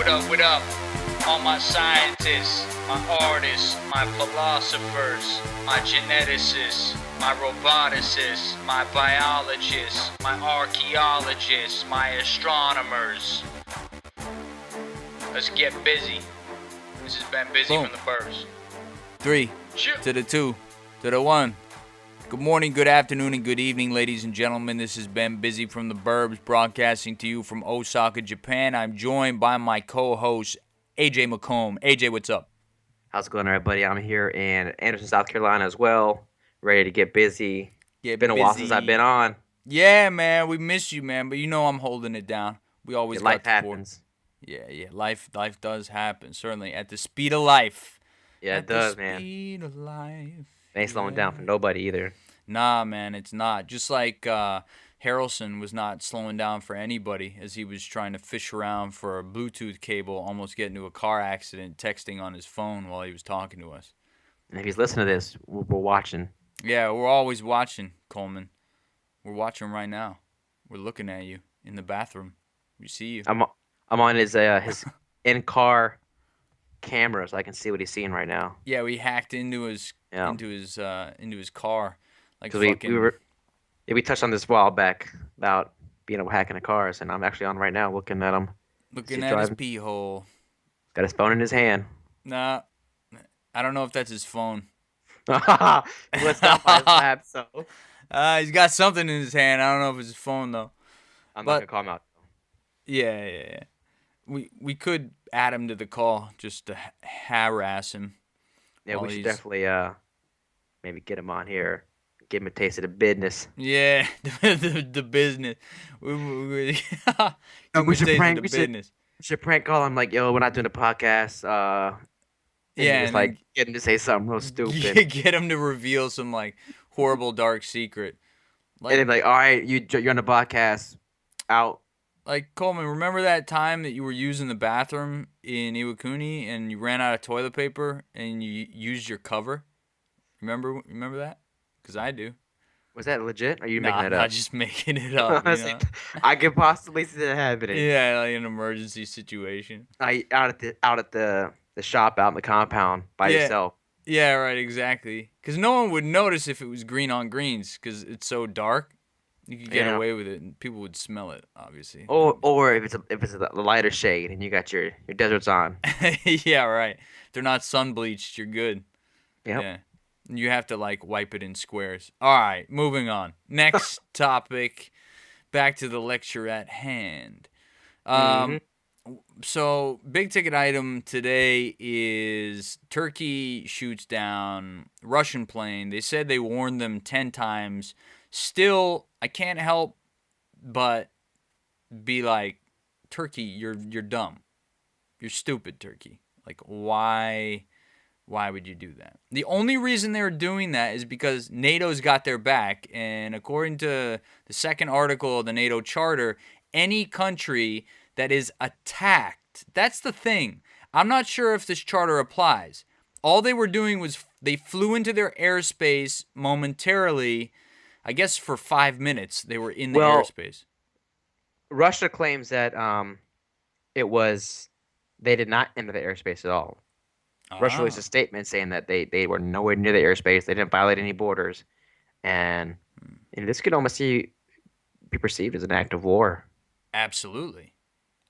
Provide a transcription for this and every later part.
What up? All my scientists, my artists, my philosophers, my geneticists, my roboticists, my biologists, my archaeologists, my astronomers. Let's get busy. This has been Busy Boom. from the Burbs. 3 to the 2 to the 1. Good morning, good afternoon, and good evening, ladies and gentlemen. This has been Busy from the Burbs, broadcasting to you from Osaka, Japan. I'm joined by my co-host, AJ McComb. AJ, what's up? How's it going, everybody? I'm here in Anderson, South Carolina as well, ready to get busy. Get Been a while since I've been on. Yeah, man, we miss you, man, but you know I'm holding it down. We always got Life the cord. happens. Yeah, life does happen, certainly. At the speed of life. Yeah, At it does, the man. speed of life. Ain't slowing down for nobody either. Nah, man, it's not. Just like Harrelson was not slowing down for anybody as he was trying to fish around for a Bluetooth cable, almost getting into a car accident, texting on his phone while he was talking to us. And if he's listening to this, we're watching. Yeah, we're always watching, Coleman. We're watching right now. We're looking at you in the bathroom. We see you. I'm on his in-car camera, so I can see what he's seeing right now. Yeah, we hacked into his into his car, like fucking. We touched on this a while back about being able to hack into cars, and I'm actually on right now looking at him. Looking at his pee hole. Got his phone in his hand. Nah, I don't know if that's his phone. Let's not by his lap, so. He's got something in his hand. I don't know if it's his phone though. I'm not gonna call him out. Yeah. We could add him to the call just to harass him. Yeah, we should definitely maybe get him on here, give him a taste of the business. Yeah, the business. We should prank call him like, yo, we're not doing a podcast. And like get him to say something real stupid. Get him to reveal some like horrible dark secret. And then like, all right, you're on the podcast. Out. Like, Coleman, remember that time that you were using the bathroom in Iwakuni and you ran out of toilet paper and you used your cover? Remember that? Because I do. Was that legit? Or are you making that up? I'm not just making it up. I could possibly see that happening. Yeah, like an emergency situation. Out at the shop out in the compound by yourself. Yeah, right, exactly. Because no one would notice if it was green on greens because it's so dark. You could get away with it, and people would smell it, obviously. Or if it's a lighter shade, and you got your deserts on. Yeah, right. If they're not sun bleached, you're good. Yep. Yeah. You have to like wipe it in squares. All right, moving on. Next topic. Back to the lecture at hand. So, big ticket item today is Turkey shoots down Russian plane. They said they warned them 10 times. Still, I can't help but be like, Turkey, you're dumb. You're stupid, Turkey. Like, why would you do that? The only reason they're doing that is because NATO's got their back. And according to the second article of the NATO Charter, any country that is attacked, that's the thing. I'm not sure if this charter applies. All they were doing was they flew into their airspace momentarily. I guess for 5 minutes they were in the airspace. Russia claims that they did not enter the airspace at all. Russia released a statement saying that they were nowhere near the airspace. They didn't violate any borders, and this could almost be perceived as an act of war. Absolutely.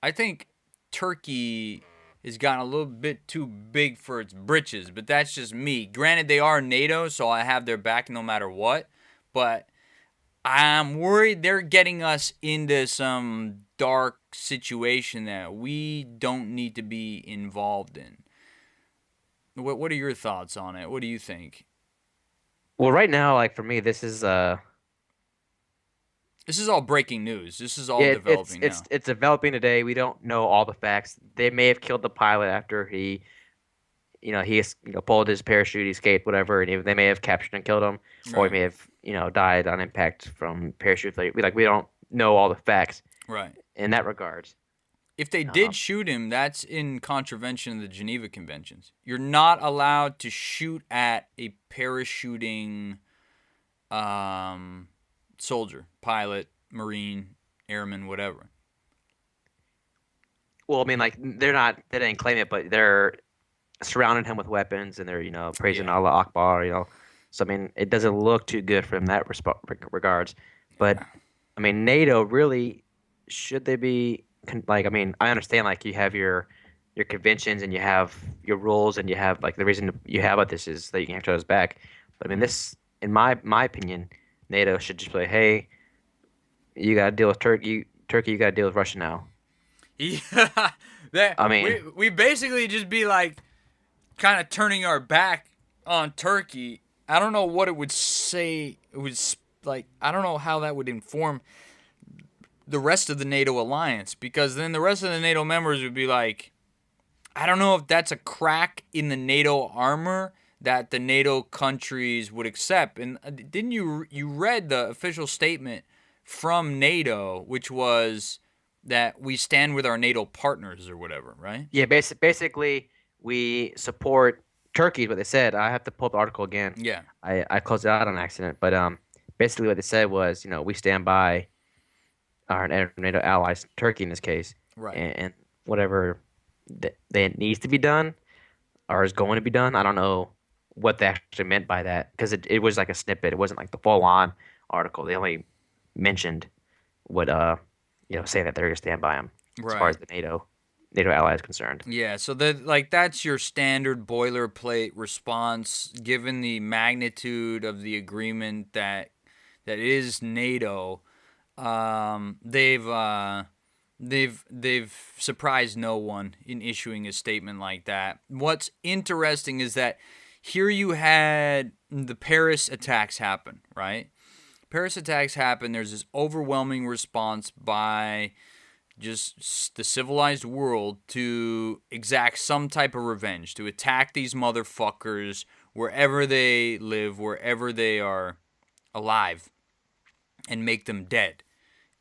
I think Turkey has gotten a little bit too big for its britches, but that's just me. Granted, they are NATO, so I have their back no matter what. But I'm worried they're getting us into some dark situation that we don't need to be involved in. What are your thoughts on it? What do you think? Well, right now, like for me, this is all breaking news. This is all developing now. It's developing today. We don't know all the facts. They may have killed the pilot after he pulled his parachute, he escaped, whatever, and they may have captured and killed him, or he may have, died on impact from parachute failure. We don't know all the facts, right? In that regards. If they did shoot him, that's in contravention of the Geneva Conventions. You're not allowed to shoot at a parachuting soldier, pilot, Marine, airman, whatever. Well, I mean, like they didn't claim it, but they're surrounding him with weapons and they're, praising Yeah. Allah Akbar. So I mean, it doesn't look too good from that regards. But I mean, NATO really should they be like? I mean, I understand like you have your conventions and you have your rules and you have like the reason you have about this is that you can have each other's back. But I mean, this, in my opinion, NATO should just be like, hey, you got to deal with Turkey. Turkey, you got to deal with Russia now. Yeah, that I mean, we basically just be like kind of turning our back on Turkey. I don't know what it would say. It was like I don't know how that would inform the rest of the NATO alliance because then the rest of the NATO members would be like, I don't know if that's a crack in the NATO armor that the NATO countries would accept. And didn't you read the official statement from NATO, which was that we stand with our NATO partners or whatever, right? yeah, basically, we support Turkey is what they said. I have to pull up the article again. Yeah, I closed it out on accident, but basically what they said was, we stand by our NATO allies, Turkey in this case, right. and whatever that needs to be done or is going to be done. I don't know what they actually meant by that because it was like a snippet. It wasn't like the full on article. They only mentioned what saying that they're going to stand by them as far as Right. the NATO ally is concerned. Yeah, so that's your standard boilerplate response given the magnitude of the agreement that is NATO. They've surprised no one in issuing a statement like that. What's interesting is that here you had the Paris attacks happen, right? Paris attacks happen. There's this overwhelming response by just the civilized world to exact some type of revenge, to attack these motherfuckers wherever they live, wherever they are alive, and make them dead.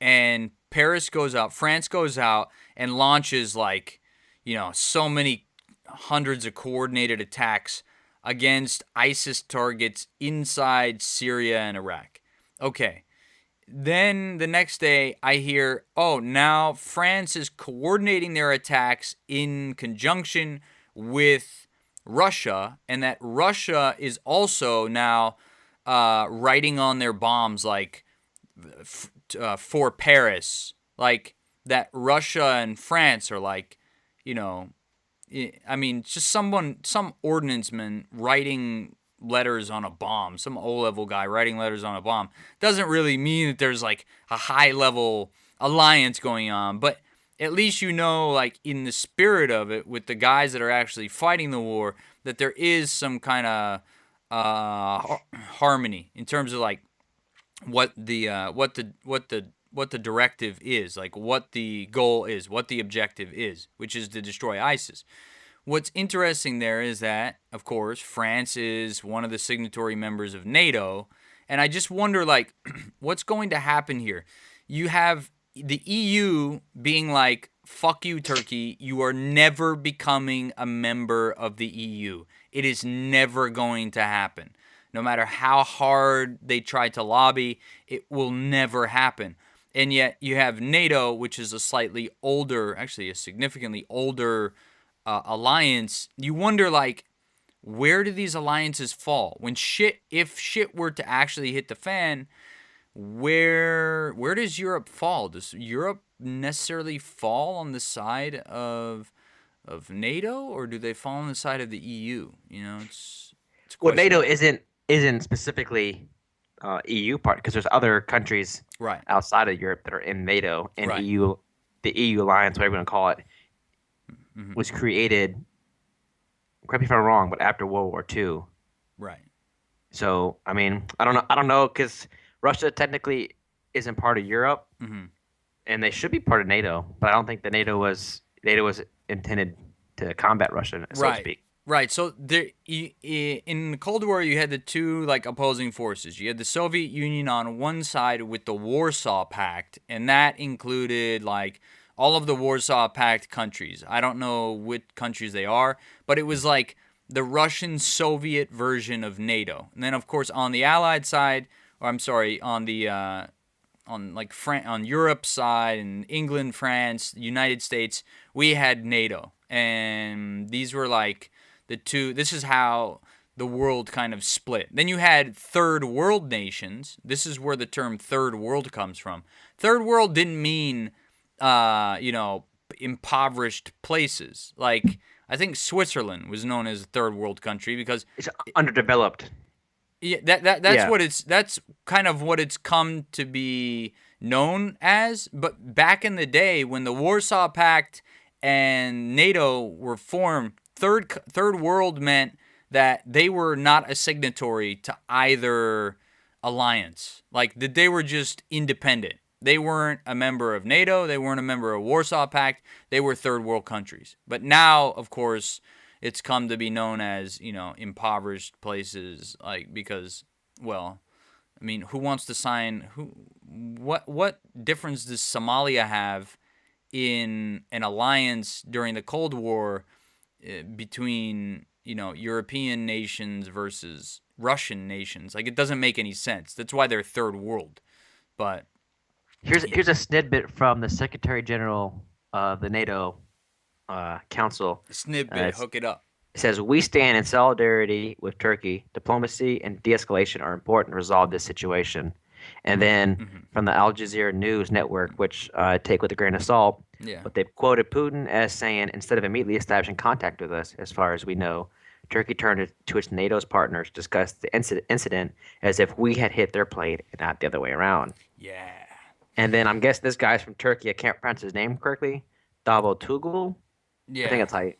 And Paris goes out, France goes out, and launches like, so many hundreds of coordinated attacks against ISIS targets inside Syria and Iraq. Okay. Then the next day, I hear, oh, now France is coordinating their attacks in conjunction with Russia, and that Russia is also now writing on their bombs like for Paris, like that Russia and France are like, you know, I mean, just some ordnanceman writing letters on a bomb, some O-level guy writing letters on a bomb, doesn't really mean that there's like a high-level alliance going on, but at least like in the spirit of it, with the guys that are actually fighting the war, that there is some kind of harmony in terms of like what the directive is, like what the goal is, what the objective is, which is to destroy ISIS. What's interesting there is that, of course, France is one of the signatory members of NATO, and I just wonder, like, what's going to happen here? You have the EU being like, fuck you, Turkey, you are never becoming a member of the EU. It is never going to happen. No matter how hard they try to lobby, it will never happen. And yet you have NATO, which is a slightly older, actually a significantly older alliance. You wonder, like, where do these alliances fall when if shit were to actually hit the fan? Where does Europe fall? Does Europe necessarily fall on the side of NATO, or do they fall on the side of the EU? It's Well, NATO questionable. isn't specifically EU part because there's other countries Right. outside of Europe that are in NATO and Right. EU. The EU alliance, whatever you want to call it, Mm-hmm. was created. Correct me if I'm wrong, but after World War II. Right. So I mean, I don't know because Russia technically isn't part of Europe, Mm-hmm. and they should be part of NATO, but I don't think that NATO was intended to combat Russia, so to Right. speak. Right. So in the Cold War, you had the two like opposing forces. You had the Soviet Union on one side with the Warsaw Pact, and that included like all of the Warsaw Pact countries. I don't know which countries they are, but it was like the Russian Soviet version of NATO. And then, of course, on the Allied side, or I'm sorry, on the like on Europe's side and England, France, United States, we had NATO, and these were like the two. This is how the world kind of split. Then you had third world nations. This is where the term third world comes from. Third world didn't mean, impoverished places. Like I think Switzerland was known as a third world country because It's underdeveloped. yeah, that's Yeah. that's kind of what it's come to be known as. But back in the day, when the Warsaw Pact and NATO were formed, third world meant that they were not a signatory to either alliance. Like that they were just independent. They weren't a member of NATO. They weren't a member of Warsaw Pact. They were third world countries. But now, of course, it's come to be known as, impoverished places, like because, well, I mean, who wants to sign what difference does Somalia have in an alliance during the Cold War between, European nations versus Russian nations? Like it doesn't make any sense. That's why they're third world. But Here's a snippet from the Secretary General of the NATO Council. snippet, hook it up. It says, "We stand in solidarity with Turkey. Diplomacy and de-escalation are important to resolve this situation." And then from the Al Jazeera News Network, which I take with a grain of salt, Yeah. but they quoted Putin as saying, "Instead of immediately establishing contact with us, as far as we know, Turkey turned to its NATO's partners to discuss the incident as if we had hit their plate and not the other way around." Yeah. And then I'm guessing this guy's from Turkey. I can't pronounce his name correctly. Davutoglu. Yeah. I think that's how he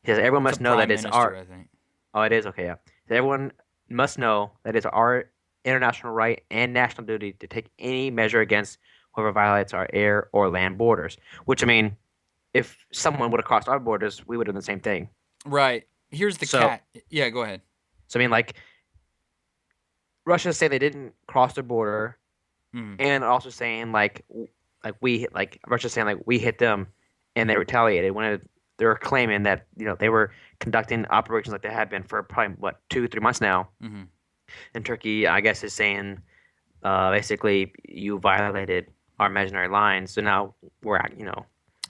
says. Everyone It's must a know that prime it's minister, our. I think. Oh, it is okay. Yeah. So everyone must know that it's our international right and national duty to take any measure against whoever violates our air or land borders. Which I mean, if someone would have crossed our borders, we would have done the same thing. Right. Here's the So- cat. Yeah, go ahead. So I mean, like, Russia say they didn't cross the border, and also saying Russia saying like we hit them, and they retaliated when they were claiming that they were conducting operations like they had been for probably 2-3 months now. And Turkey, I guess, is saying basically you violated our imaginary lines, so now we're at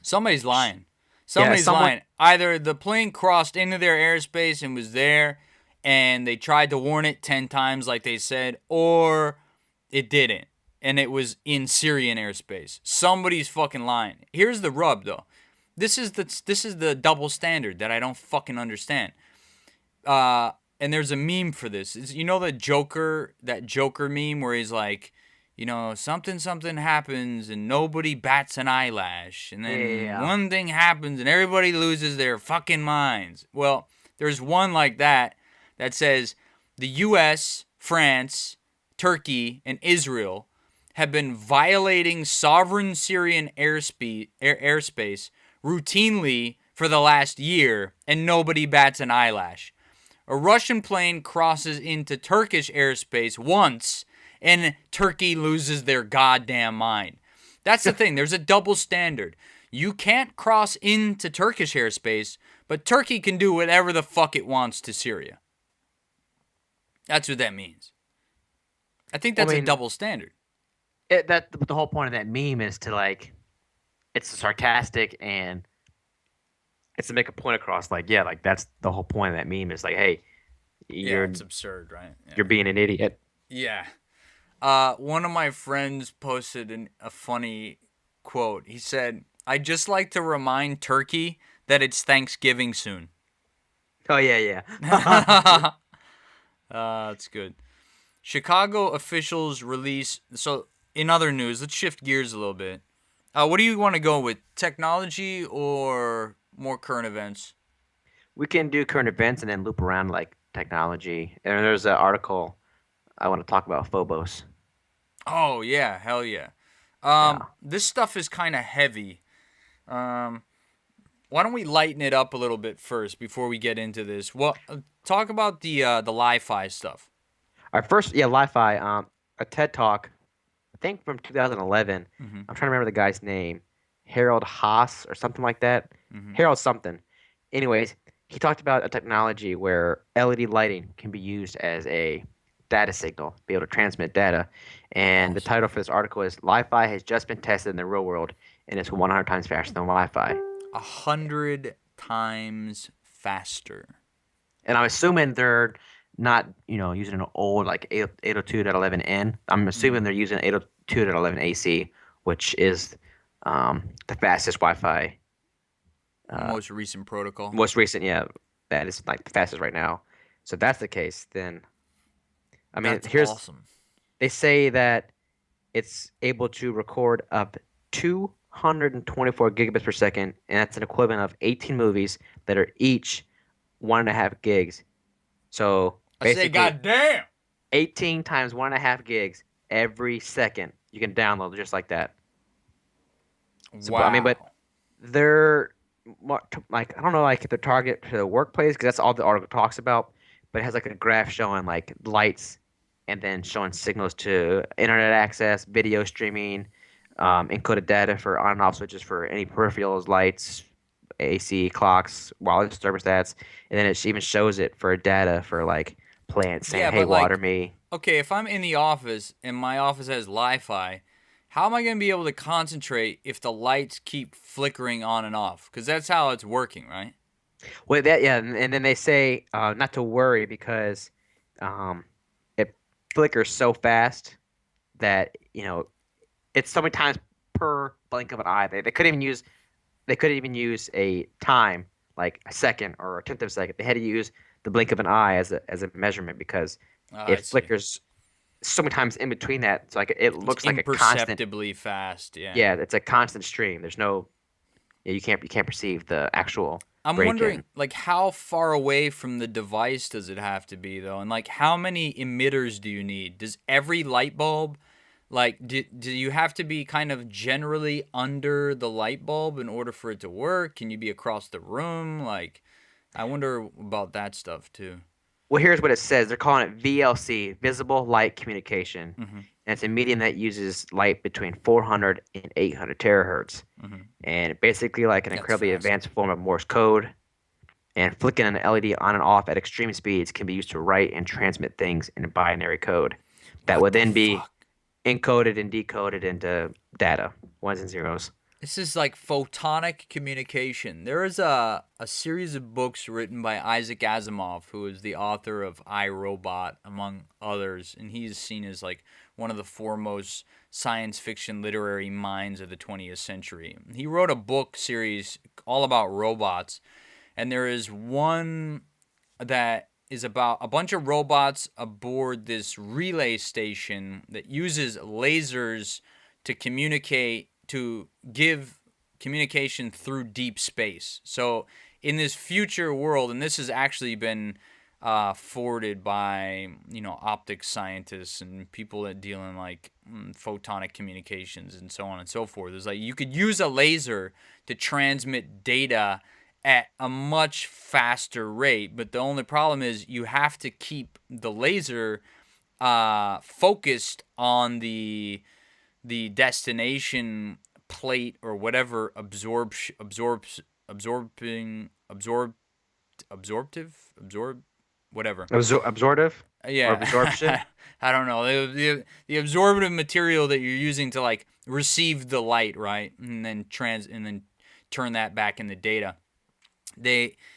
Somebody's lying. Somebody's someone- lying. Either the plane crossed into their airspace and was there, and they tried to warn it 10 times like they said, or it didn't, and it was in Syrian airspace. Somebody's fucking lying. Here's the rub, though. This is the double standard that I don't fucking understand. And there's a meme for this. That Joker meme where he's like, something happens and nobody bats an eyelash. And then one thing happens and everybody loses their fucking minds. Well, there's one like that says the U.S., France, Turkey, and Israel have been violating sovereign Syrian airspace routinely for the last year and nobody bats an eyelash. A Russian plane crosses into Turkish airspace once, and Turkey loses their goddamn mind. That's the thing. There's a double standard. You can't cross into Turkish airspace, but Turkey can do whatever the fuck it wants to Syria. That's what that means. I think that's a double standard. the whole point of that meme is to it's sarcastic and it's to make a point across. That's the whole point of that meme is hey, it's absurd, right? Yeah. You're being an idiot. Yeah. One of my friends posted a funny quote. He said, "I'd just like to remind Turkey that it's Thanksgiving soon." Oh yeah. That's good. Chicago officials release. So, in other news, let's shift gears a little bit. What do you want to go with? Technology or more current events? We can do current events and then loop around technology. And there's an article I want to talk about Phobos. Oh yeah, hell yeah. This stuff is kind of heavy. Why don't we lighten it up a little bit first before we get into this? Well, talk about the LiFi stuff. Our first, LiFi, a TED Talk, I think from 2011. I'm trying to remember the guy's name. Harold Haas or something like that. Harold something. Anyways, he talked about a technology where LED lighting can be used as a data signal, be able to transmit data. And the Awesome. title for this article is LiFi has just been tested in the real world and it's 100 times faster than Wi-Fi. 100 times faster. And I'm assuming they're not, using an old like 802.11n. I'm assuming they're using 802.11 AC, which is the fastest Wi-Fi. Most recent protocol. Most recent, yeah, that is like the fastest right now. So if that's the case, then I mean, That's awesome. they say that it's able to record up 224 gigabits per second, and that's an equivalent of 18 movies that are each 1.5 gigs. So I say, basically, goddamn. 18 times 1.5 gigs every second you can download just like that. So, I mean, Wow. but they're like, I don't know, like the target to the workplace because that's all the article talks about. But it has like a graph showing like lights and then showing signals to internet access, video streaming, encoded data for on and off switches for any peripherals, lights, AC, clocks, wireless thermostats, and then it even shows it for data for like plants saying, Yeah, "Hey, but water like, me." okay, if I'm in the office and my office has Li-Fi, how am I going to be able to concentrate if the lights keep flickering on and off? Because that's how it's working, right? Well, that yeah, and then they say not to worry because um, it flickers so fast that it's so many times per blink of an eye. They couldn't even use a time like a second or a tenth of a second. They had to use the blink of an eye as a measurement because I it see. flickers so many times in between that. It's like it It's looks like a constant. imperceptibly fast, yeah. Yeah, it's a constant stream. There's no you can't perceive the actual I'm break wondering, in. like, how far away from the device does it have to be, though? And, like, how many emitters do you need? Does every light bulb, like, do you have to be kind of generally under the light bulb in order for it to work? Can you be across the room? Like, I wonder about that stuff, too. Well, here's what it says. They're calling it VLC, visible light communication. Mm-hmm. And it's a medium that uses light between 400 and 800 terahertz. Mm-hmm. And basically like an That's incredibly fast. advanced form of Morse code. And flicking an LED on and off at extreme speeds can be used to write and transmit things in binary code that What would the then be fuck? encoded and decoded into data, ones and zeros. This is like photonic communication. There is a series of books written by Isaac Asimov, who is the author of I, Robot, among others, and he's seen as like one of the foremost science fiction literary minds of the 20th century. He wrote a book series all about robots, and there is one that is about a bunch of robots aboard this relay station that uses lasers to communicate, to give communication through deep space. So in this future world, and this has actually been forwarded by optics scientists and people that deal in like photonic communications and so on and so forth. It's like you could use a laser to transmit data at a much faster rate, but the only problem is you have to keep the laser focused on the destination plate or whatever absorb whatever. Absorptive or Yeah. absorption? I don't know, the absorptive material that you're using to like receive the light, right, and then turn that back into data.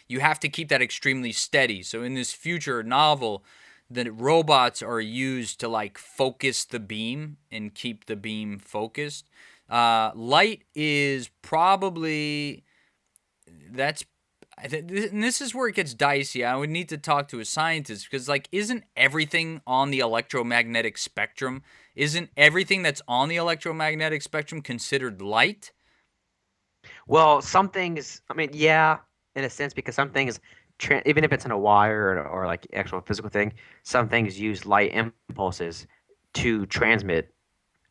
You have to keep that extremely steady. So in this future novel, the robots are used to like focus the beam and keep the beam focused. Light is probably that's and this is where it gets dicey. I would need to talk to a scientist because like isn't everything on the electromagnetic spectrum? Isn't everything that's on the electromagnetic spectrum considered light? Well, some things, I mean, yeah, in a sense, because some things, even if it's in a wire or like actual physical thing, some things use light impulses to transmit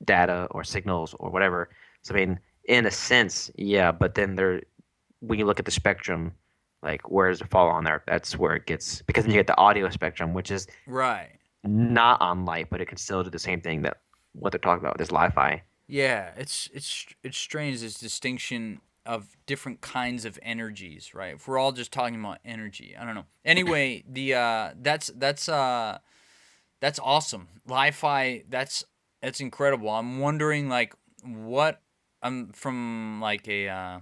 data or signals or whatever. So, I mean, in a sense, yeah, but then when you look at the spectrum, like where does it fall on there? That's where it gets, because then you get the audio spectrum, which is Right. not on light, but it can still do the same thing that what they're talking about, this li-fi. Yeah, it's strange, this distinction of different kinds of energies, right? If we're all just talking about energy, I don't know. Anyway, the That's awesome. LiFi, that's incredible. I'm wondering like what I'm from like a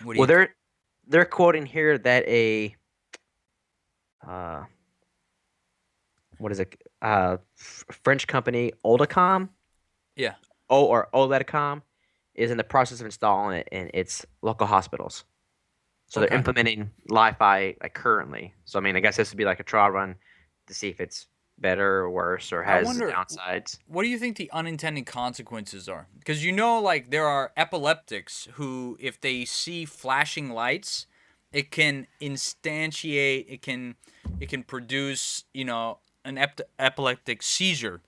what do Well, you they're quoting here that a uh, what is it? French company Oldacom, yeah. or Oledcom, is in the process of installing it in its local hospitals. So they're Okay. implementing Li-Fi like currently. So I mean, I guess this would be like a trial run to see if it's better or worse or I has wonder downsides. what do you think the unintended consequences are? Because like there are epileptics who, if they see flashing lights, it can instantiate, it can produce, an epileptic seizure.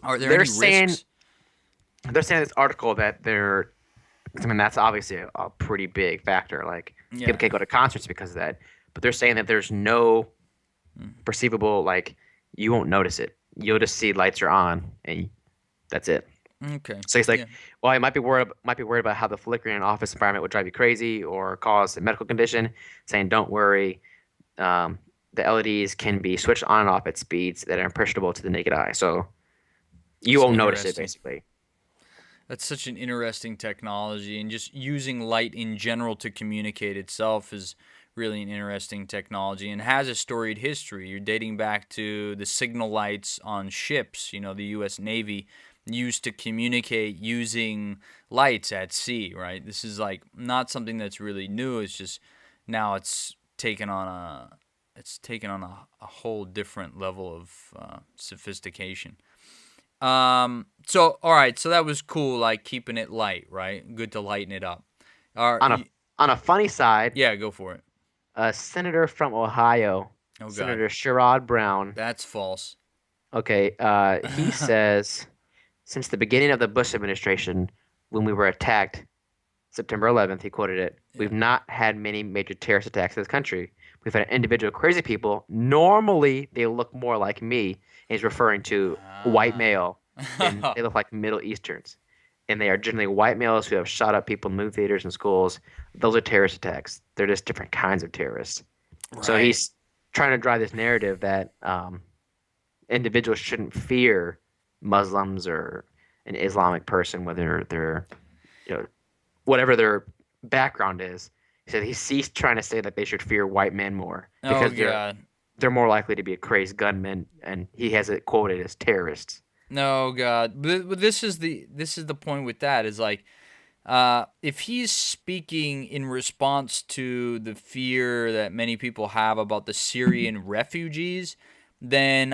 Are there They're any saying risks? they're saying in this article that they're. I mean, that's obviously a pretty big factor. Like people Yeah. can't go to concerts because of that. But they're saying that there's no perceivable like you won't notice it. You'll just see lights are on and that's it. Okay. So he's like, Yeah. well, you might be worried about how the flickering office environment would drive you crazy or cause a medical condition. Saying, don't worry, um, the LEDs can be switched on and off at speeds that are imperceptible to the naked eye. So you It's won't notice it interesting. basically. That's such an interesting technology, and just using light in general to communicate itself is really an interesting technology and has a storied history. You're dating back to the signal lights on ships. The U.S. Navy used to communicate using lights at sea, right? This is like not something that's really new. It's just now it's taken on a whole different level of sophistication. So all right, so that was cool, like keeping it light, right? Good to lighten it up. All On a right, on a funny side, yeah, go for it. a senator from Ohio, Oh God, Senator Sherrod Brown. that's false. Okay, he says since the beginning of the Bush administration, when we were attacked September 11th, he quoted it, Yeah. we've not had many major terrorist attacks in this country. We've had individual crazy people. Normally, they look more like me. And he's referring to white male. Then Ah. they look like Middle Easterns. And they are generally white males who have shot up people in movie theaters and schools. Those are terrorist attacks. They're just different kinds of terrorists. So Right. he's trying to drive this narrative that individuals shouldn't fear Muslims or an Islamic person, whether they're you know whatever their background is. He said he's trying to say that they should fear white men more Oh because they're God. they're more likely to be crazed gunmen, and he has it quoted as terrorists. No God. But this is the point with that is like, if he's speaking in response to the fear that many people have about the Syrian refugees, then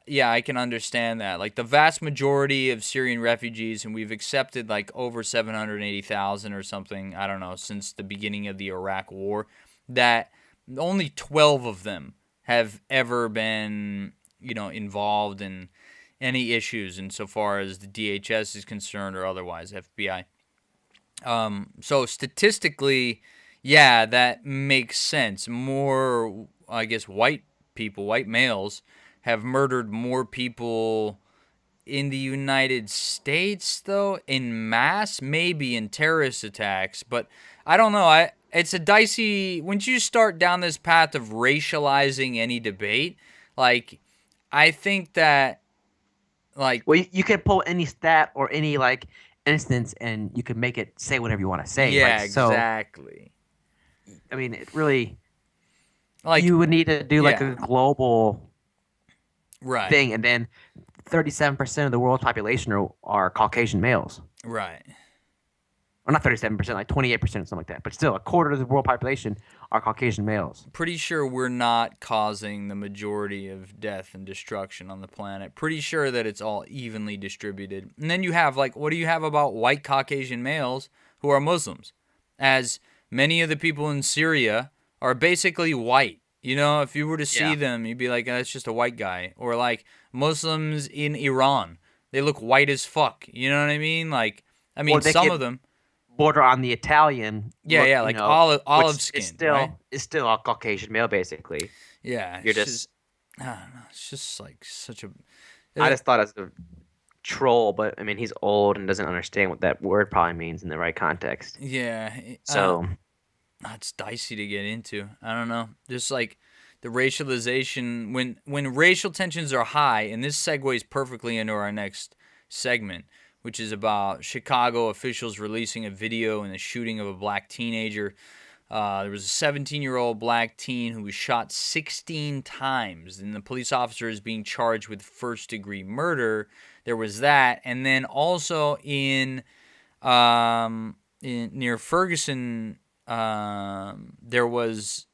yeah, I can understand that. Like the vast majority of Syrian refugees, and we've accepted like over 780,000 or something, I don't know, since the beginning of the Iraq War, that only 12 of them have ever been, involved in any issues insofar as the DHS is concerned or otherwise, FBI. So statistically, yeah, that makes sense. More, I guess, white males, have murdered more people in the United States, though, in mass, maybe in terrorist attacks. But I don't know. It's a dicey. Once you start down this path of racializing any debate, like, I think that, like, Well, you can pull any stat or any like instance, and you can make it say whatever you want to say. Like yeah, so, exactly. I mean, it really Like, you would need to do like yeah, a global right, thing, and then 37% of the world's population are Caucasian males. right. Or not 37%, like 28%, something like that. But still, a quarter of the world population are Caucasian males. Pretty sure we're not causing the majority of death and destruction on the planet. Pretty sure that it's all evenly distributed. And then you have, like, what do you have about white Caucasian males who are Muslims? As many of the people in Syria are basically white. If you were to see Yeah. them, you'd be like, that's just a white guy. Or like Muslims in Iran, they look white as fuck. You know what I mean? Like, I Or mean, they some could of them, border on the Italian yeah, look, yeah, like olive which is skin, right? still a Caucasian male, basically. Yeah, You're it's just just, I don't know. It's just like such a. I Uh, just thought as a troll, but I mean, he's old and doesn't understand what that word probably means in the right context. yeah, So, it's dicey to get into. I don't know. Just like the racialization, when racial tensions are high, and this segues perfectly into our next segment, which is about Chicago officials releasing a video in the shooting of a black teenager. There was a 17-year-old black teen who was shot 16 times, and the police officer is being charged with first-degree murder. There was that, and then also in near Ferguson, there was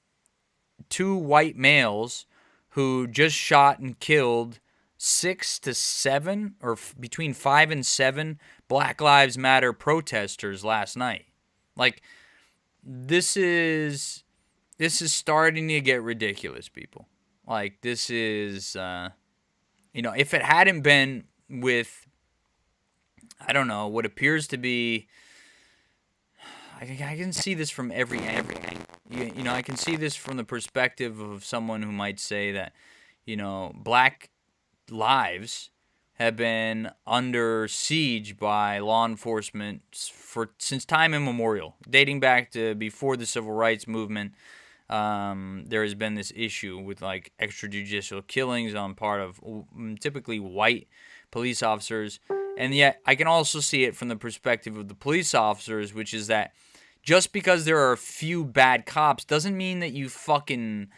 2 white males who just shot and killed 6 to 7, or between 5 and 7 Black Lives Matter protesters last night. Like, this is starting to get ridiculous, people. Like, this is, if it hadn't been with, I don't know, what appears to be, I can see this from every angle. I can see this from the perspective of someone who might say that, black lives have been under siege by law enforcement since time immemorial, dating back to before the civil rights movement. There has been this issue with like extrajudicial killings on part of typically white police officers, and yet I can also see it from the perspective of the police officers, which is that just because there are a few bad cops doesn't mean that you fucking,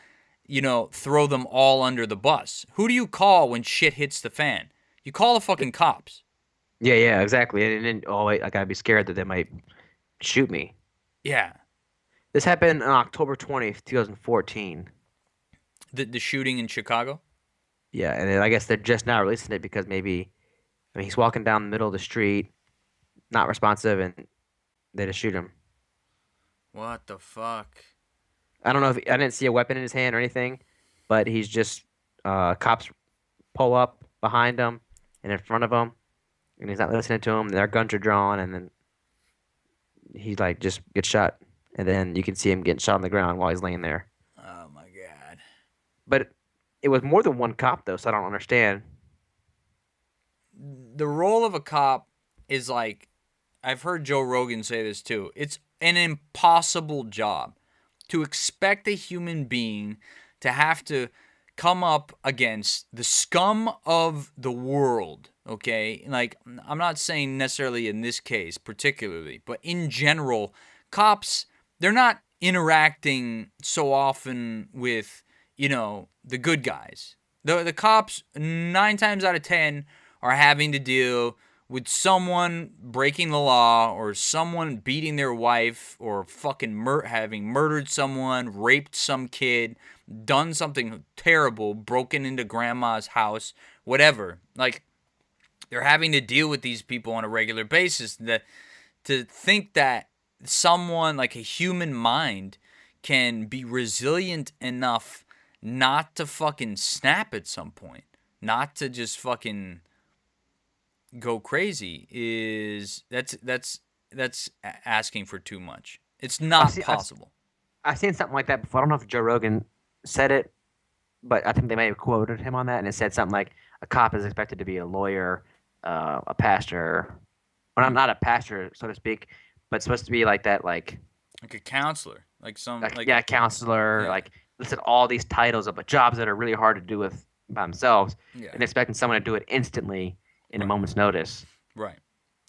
throw them all under the bus. Who do you call when shit hits the fan? You call the fucking cops. Yeah, exactly. And then, oh wait, I gotta be scared that they might shoot me. Yeah. This happened on October 20th, 2014. The shooting in Chicago? Yeah, and then I guess they're just now releasing it because he's walking down the middle of the street, not responsive, and they just shoot him. What the fuck? I don't know I didn't see a weapon in his hand or anything, but he's just cops pull up behind him and in front of him, and he's not listening to him. Their guns are drawn, and then he like just gets shot, and then you can see him getting shot on the ground while he's laying there. Oh my god! But it was more than one cop though, so I don't understand. The role of a cop is like, I've heard Joe Rogan say this too. It's an impossible job to expect a human being to have to come up against the scum of the world, okay? Like, I'm not saying necessarily in this case particularly, but in general, cops, they're not interacting so often with, the good guys. The cops, 9 times out of 10, are having to deal with someone breaking the law, or someone beating their wife, or fucking having murdered someone, raped some kid, done something terrible, broken into grandma's house, whatever. Like, they're having to deal with these people on a regular basis. To think that someone, like a human mind, can be resilient enough not to fucking snap at some point, not to just fucking go crazy, that's asking for too much. It's not possible. I've seen something like that before. I don't know if Joe Rogan said it, but I think they may have quoted him on that, and it said something like a cop is expected to be a lawyer, a pastor, or not a pastor, so to speak, but supposed to be like that, like a counselor, counselor, yeah. Like listed all these titles of jobs that are really hard to do with by themselves, yeah. And expecting someone to do it instantly in a moment's notice, right?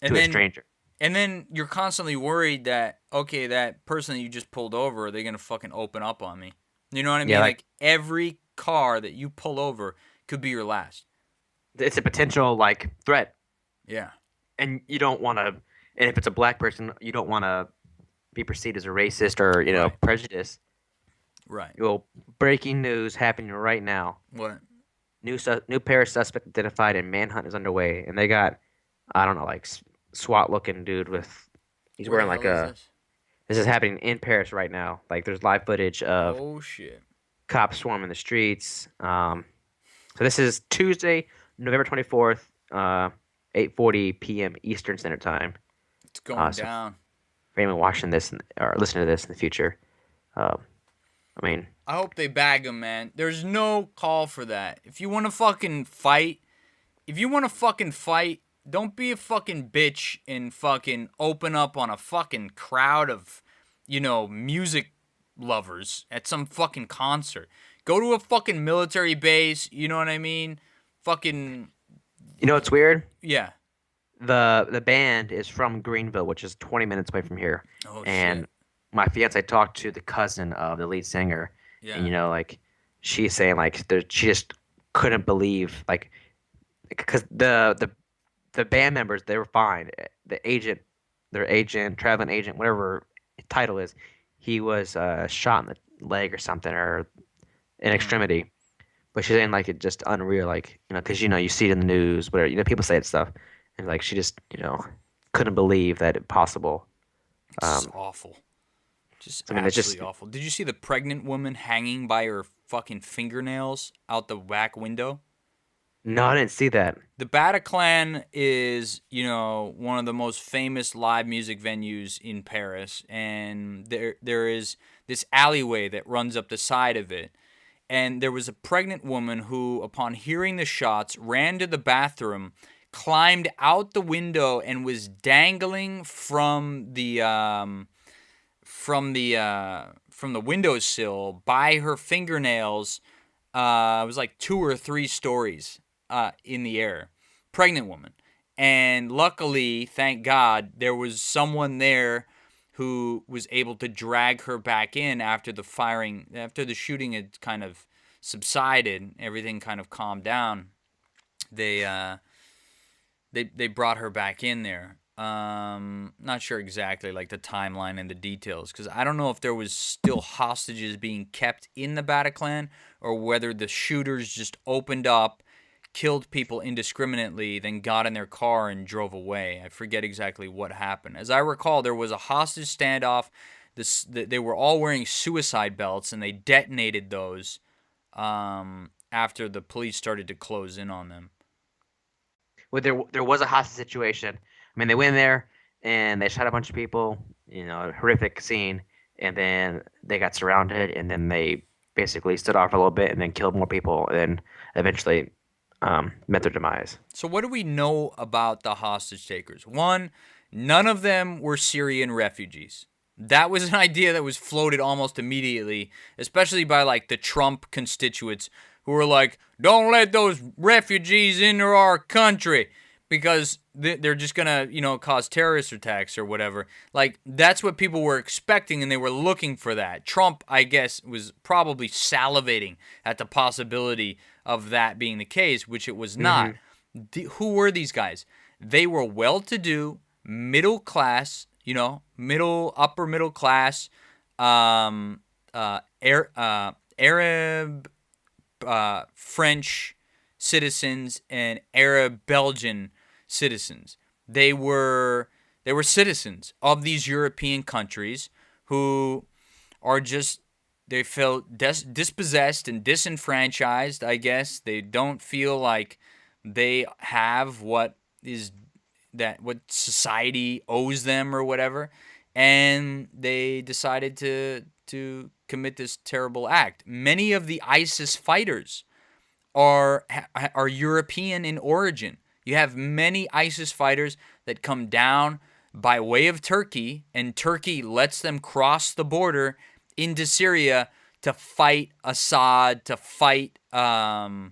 To a stranger. And then you're constantly worried that, okay, that person that you just pulled over, are they gonna fucking open up on me? You know what I mean? Yeah, like every car that you pull over could be your last. It's a potential like threat. Yeah. And you don't want to. And if it's a black person, you don't want to be perceived as a racist or Right. prejudice. Right. Well, breaking news happening right now. What? New Paris suspect identified and manhunt is underway, and they got, I don't know, like SWAT looking dude with, he's Where wearing the hell like is this is happening in Paris right now. Like there's live footage of Oh shit. cops swarming the streets. So this is Tuesday, November 24th, 8:40 p.m. Eastern Standard Time. It's going So down. for anyone watching this or listening to this in the future, I hope they bag him, man. There's no call for that. If you want to fucking fight, don't be a fucking bitch and fucking open up on a fucking crowd of, music lovers at some fucking concert. Go to a fucking military base. You know what I mean? Fucking You know what's weird? yeah. The band is from Greenville, which is 20 minutes away from here. Oh And shit. my fiance talked to the cousin of the lead singer, and Yeah. like she's saying like she just couldn't believe like because the band members they were fine. The agent, their agent, traveling agent, whatever his title is, he was shot in the leg or something or in Mm. extremity. But she's saying like it just unreal, like because you see it in the news, whatever people say it stuff, and like she just couldn't believe that it possible. It's Um, awful. Just so I mean, it's just absolutely awful. Did you see the pregnant woman hanging by her fucking fingernails out the back window? no, I didn't see that. The Bataclan is, one of the most famous live music venues in Paris, and there is this alleyway that runs up the side of it. And there was a pregnant woman who, upon hearing the shots, ran to the bathroom, climbed out the window, and was dangling from the windowsill by her fingernails. It was like 2 or 3 stories in the air. Pregnant woman. And luckily, thank God, there was someone there who was able to drag her back in after the shooting had kind of subsided, everything kind of calmed down. They brought her back in there. Not sure exactly like the timeline and the details because I don't know if there was still hostages being kept in the Bataclan or whether the shooters just opened up, killed people indiscriminately, then got in their car and drove away. I forget exactly what happened. As I recall, there was a hostage standoff. They were all wearing suicide belts and they detonated those after the police started to close in on them. Well, there was a hostage situation. I mean, they went in there and they shot a bunch of people. A horrific scene, and then they got surrounded, and then they basically stood off for a little bit, and then killed more people, and then eventually met their demise. So, what do we know about the hostage takers? One, none of them were Syrian refugees. That was an idea that was floated almost immediately, especially by like the Trump constituents who were like, don't let those refugees into our country because they're just going to, cause terrorist attacks or whatever. Like, that's what people were expecting and they were looking for that. Trump, I guess, was probably salivating at the possibility of that being the case, which it was not. Who were these guys? They were well-to-do, middle class, upper middle class, Arab, French citizens and Arab Belgian citizens. They were citizens of these European countries who are just they feel dispossessed and disenfranchised. I guess they don't feel like they have what society owes them or whatever, and they decided to commit this terrible act. Many of the ISIS fighters are European in origin. You have many ISIS fighters that come down by way of Turkey, and Turkey lets them cross the border into Syria to fight Assad, to fight the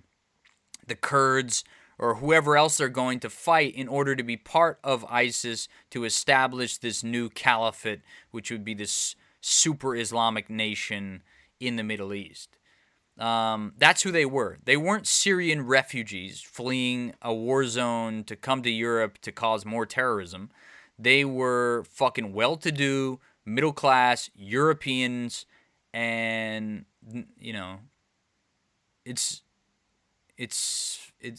Kurds, or whoever else they're going to fight in order to be part of ISIS to establish this new caliphate, which would be this super Islamic nation in the Middle East. That's who they were. They weren't Syrian refugees fleeing a war zone to come to Europe to cause more terrorism. They were fucking well-to-do, middle-class Europeans, and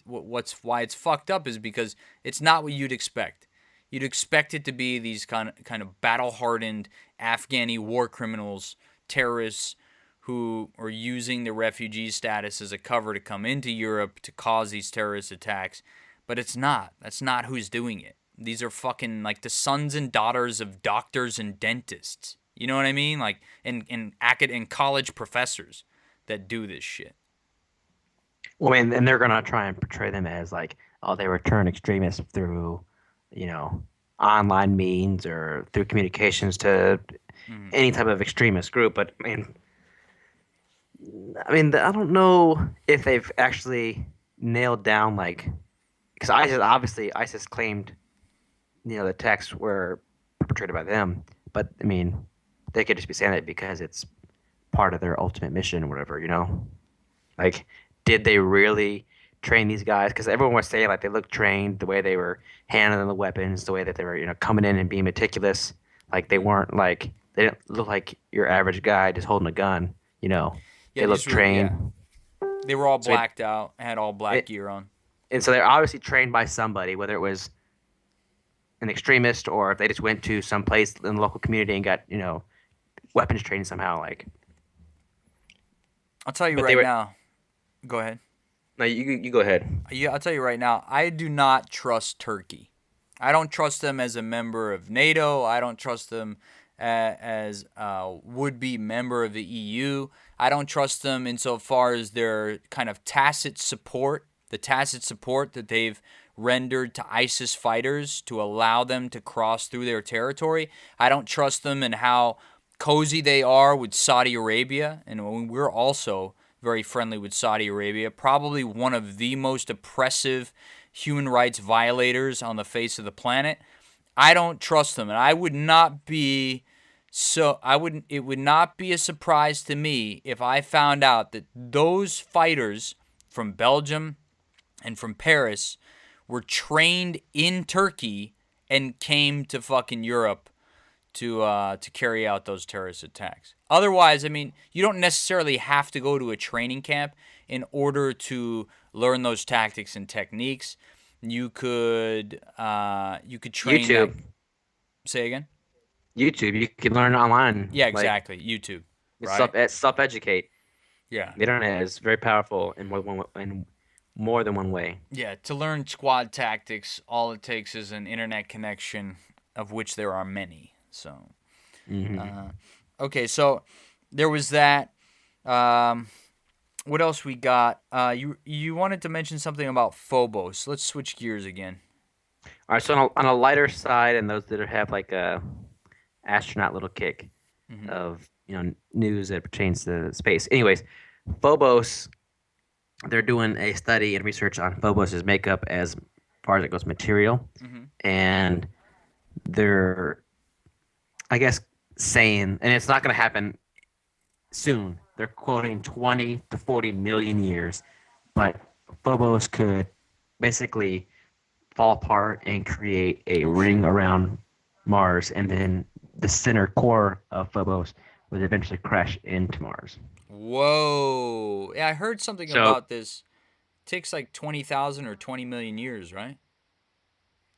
what's why it's fucked up is because it's not what you'd expect. You'd expect it to be these kind of battle-hardened Afghani war criminals, terrorists who are using the refugee status as a cover to come into Europe to cause these terrorist attacks. But it's not. That's not who's doing it. These are fucking like the sons and daughters of doctors and dentists. You know what I mean? Like and college professors that do this shit. Well, I mean, and they're gonna try and portray them as like, oh, they were turned extremists through, online means or through communications to any type of extremist group. But I mean, I mean, I don't know if they've actually nailed down like because ISIS claimed the attacks were perpetrated by them, but I mean, they could just be saying it because it's part of their ultimate mission or whatever, you know? Like, did they really train these guys? Because everyone was saying like they looked trained, the way they were handling the weapons, the way that they were, coming in and being meticulous. Like they weren't like they didn't look like your average guy just holding a gun. You know, Yeah, they these looked were yeah. trained. They were all So blacked out, had all black it, gear on. and so they're obviously trained by somebody, whether it was an extremist or if they just went to some place in the local community and got weapons training somehow. Like, I'll tell you but they right were. now. Go ahead. No, you go ahead. Yeah, I'll tell you right now. I do not trust Turkey. I don't trust them as a member of NATO. I don't trust them as a would-be member of the EU. I don't trust them insofar as their kind of tacit support, the tacit support that they've rendered to ISIS fighters to allow them to cross through their territory. I don't trust them in how cozy they are with Saudi Arabia, and we're also very friendly with Saudi Arabia, probably one of the most oppressive human rights violators on the face of the planet. I don't trust them, and I would not be so I wouldn't it would not be a surprise to me if I found out that those fighters from Belgium and from Paris were trained in Turkey and came to fucking Europe to carry out those terrorist attacks. Otherwise, I mean, you don't necessarily have to go to a training camp in order to learn those tactics and techniques. You could train that. YouTube, Say again. YouTube, you can learn online. Yeah, Like exactly. YouTube, it's right? self educate. Yeah, The internet is very powerful in more than one way. yeah. To learn squad tactics, all it takes is an internet connection, of which there are many. So, Hmm. uh, okay, so there was that. Um, what else we got? You wanted to mention something about Phobos. Let's switch gears again. All right, so on a lighter side, and those that have like a astronaut little kick Hmm. of news that pertains to space. Anyways, Phobos, they're doing a study and research on Phobos' makeup as far as it goes material, Hmm. and they're I guess saying, and it's not going to happen soon. They're quoting 20 to 40 million years, but Phobos could basically fall apart and create a Oh ring shit. around Mars, and then the center core of Phobos would eventually crash into Mars. Whoa. Yeah, I heard something So, about this. It takes like 20,000 or 20 million years, right?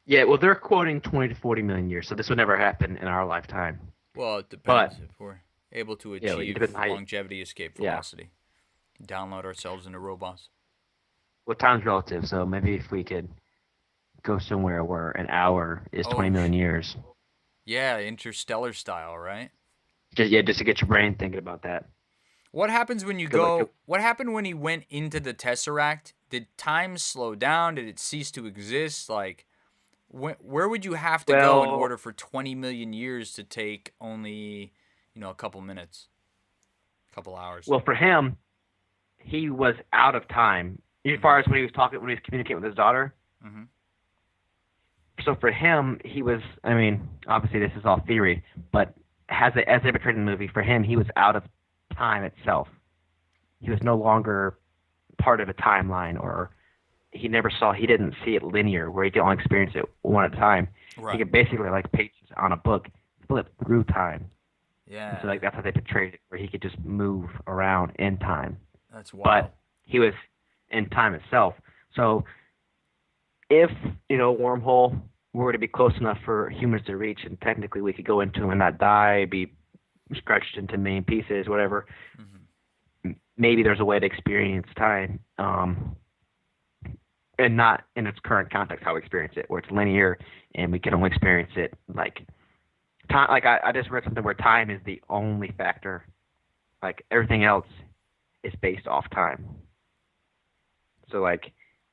yeah, well, they're quoting 20 to 40 million years, so this would never happen in our lifetime. Well, it But, depends if we're able to yeah, it depends achieve on how you, longevity escape yeah. velocity, download ourselves into robots. Well, time's relative, so maybe if we could go somewhere where an hour is 20 Oh, million years. yeah, interstellar style, right? Just to get your brain thinking about that. What happens when you 'Cause, like, go? What happened when he went into the Tesseract? Did time slow down? Did it cease to exist? Like, where would you have to go in well, order for 20 million years to take only, a couple minutes, a couple hours? well, for him, he was out of time as Hmm. far as when he was communicating with his daughter. Hmm. So for him, he was. I mean, obviously this is all theory, but as they portrayed in the movie, for him, he was out of time itself. He was no longer part of a timeline, or he didn't see it linear, where he could only experience it one at a time. He Right. could basically, like pages on a book, flip through time. And so Yeah, like that's how they portrayed it, where he could just move around in time, that's wild. but he was in time itself. So if wormhole were to be close enough for humans to reach, and technically we could go into them and not die, be stretched into main pieces, whatever. Hmm. Maybe there's a way to experience time, and not in its current context how we experience it, where it's linear and we can only experience it like time. Like I just read something where time is the only factor. Like everything else is based off time. So like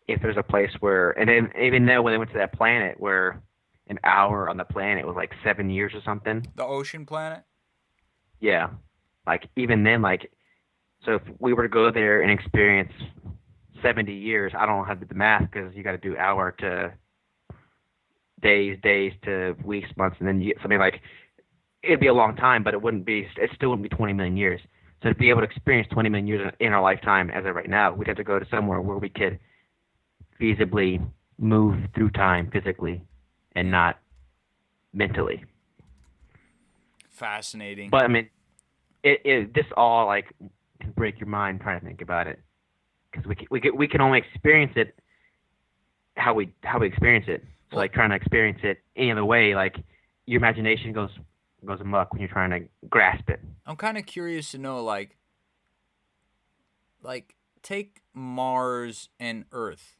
if there's a place where, and then even though when they went to that planet where an hour on the planet was like 7 years or something, The ocean planet. yeah, like even then, like So if we were to go there and experience 70 years, I don't know how to do the math because you got to do hour to days to weeks, months, and then you get something like it'd be a long time, but it still wouldn't be 20 million years. So to be able to experience 20 million years in our lifetime as of right now, we'd have to go to somewhere where we could feasibly move through time physically and not mentally. Fascinating. But I mean, this all like can break your mind trying to think about it because we can only experience it how we experience it. So like trying to experience it any other way, like your imagination goes amok when you're trying to grasp it. I'm kind of curious to know, like take Mars and Earth.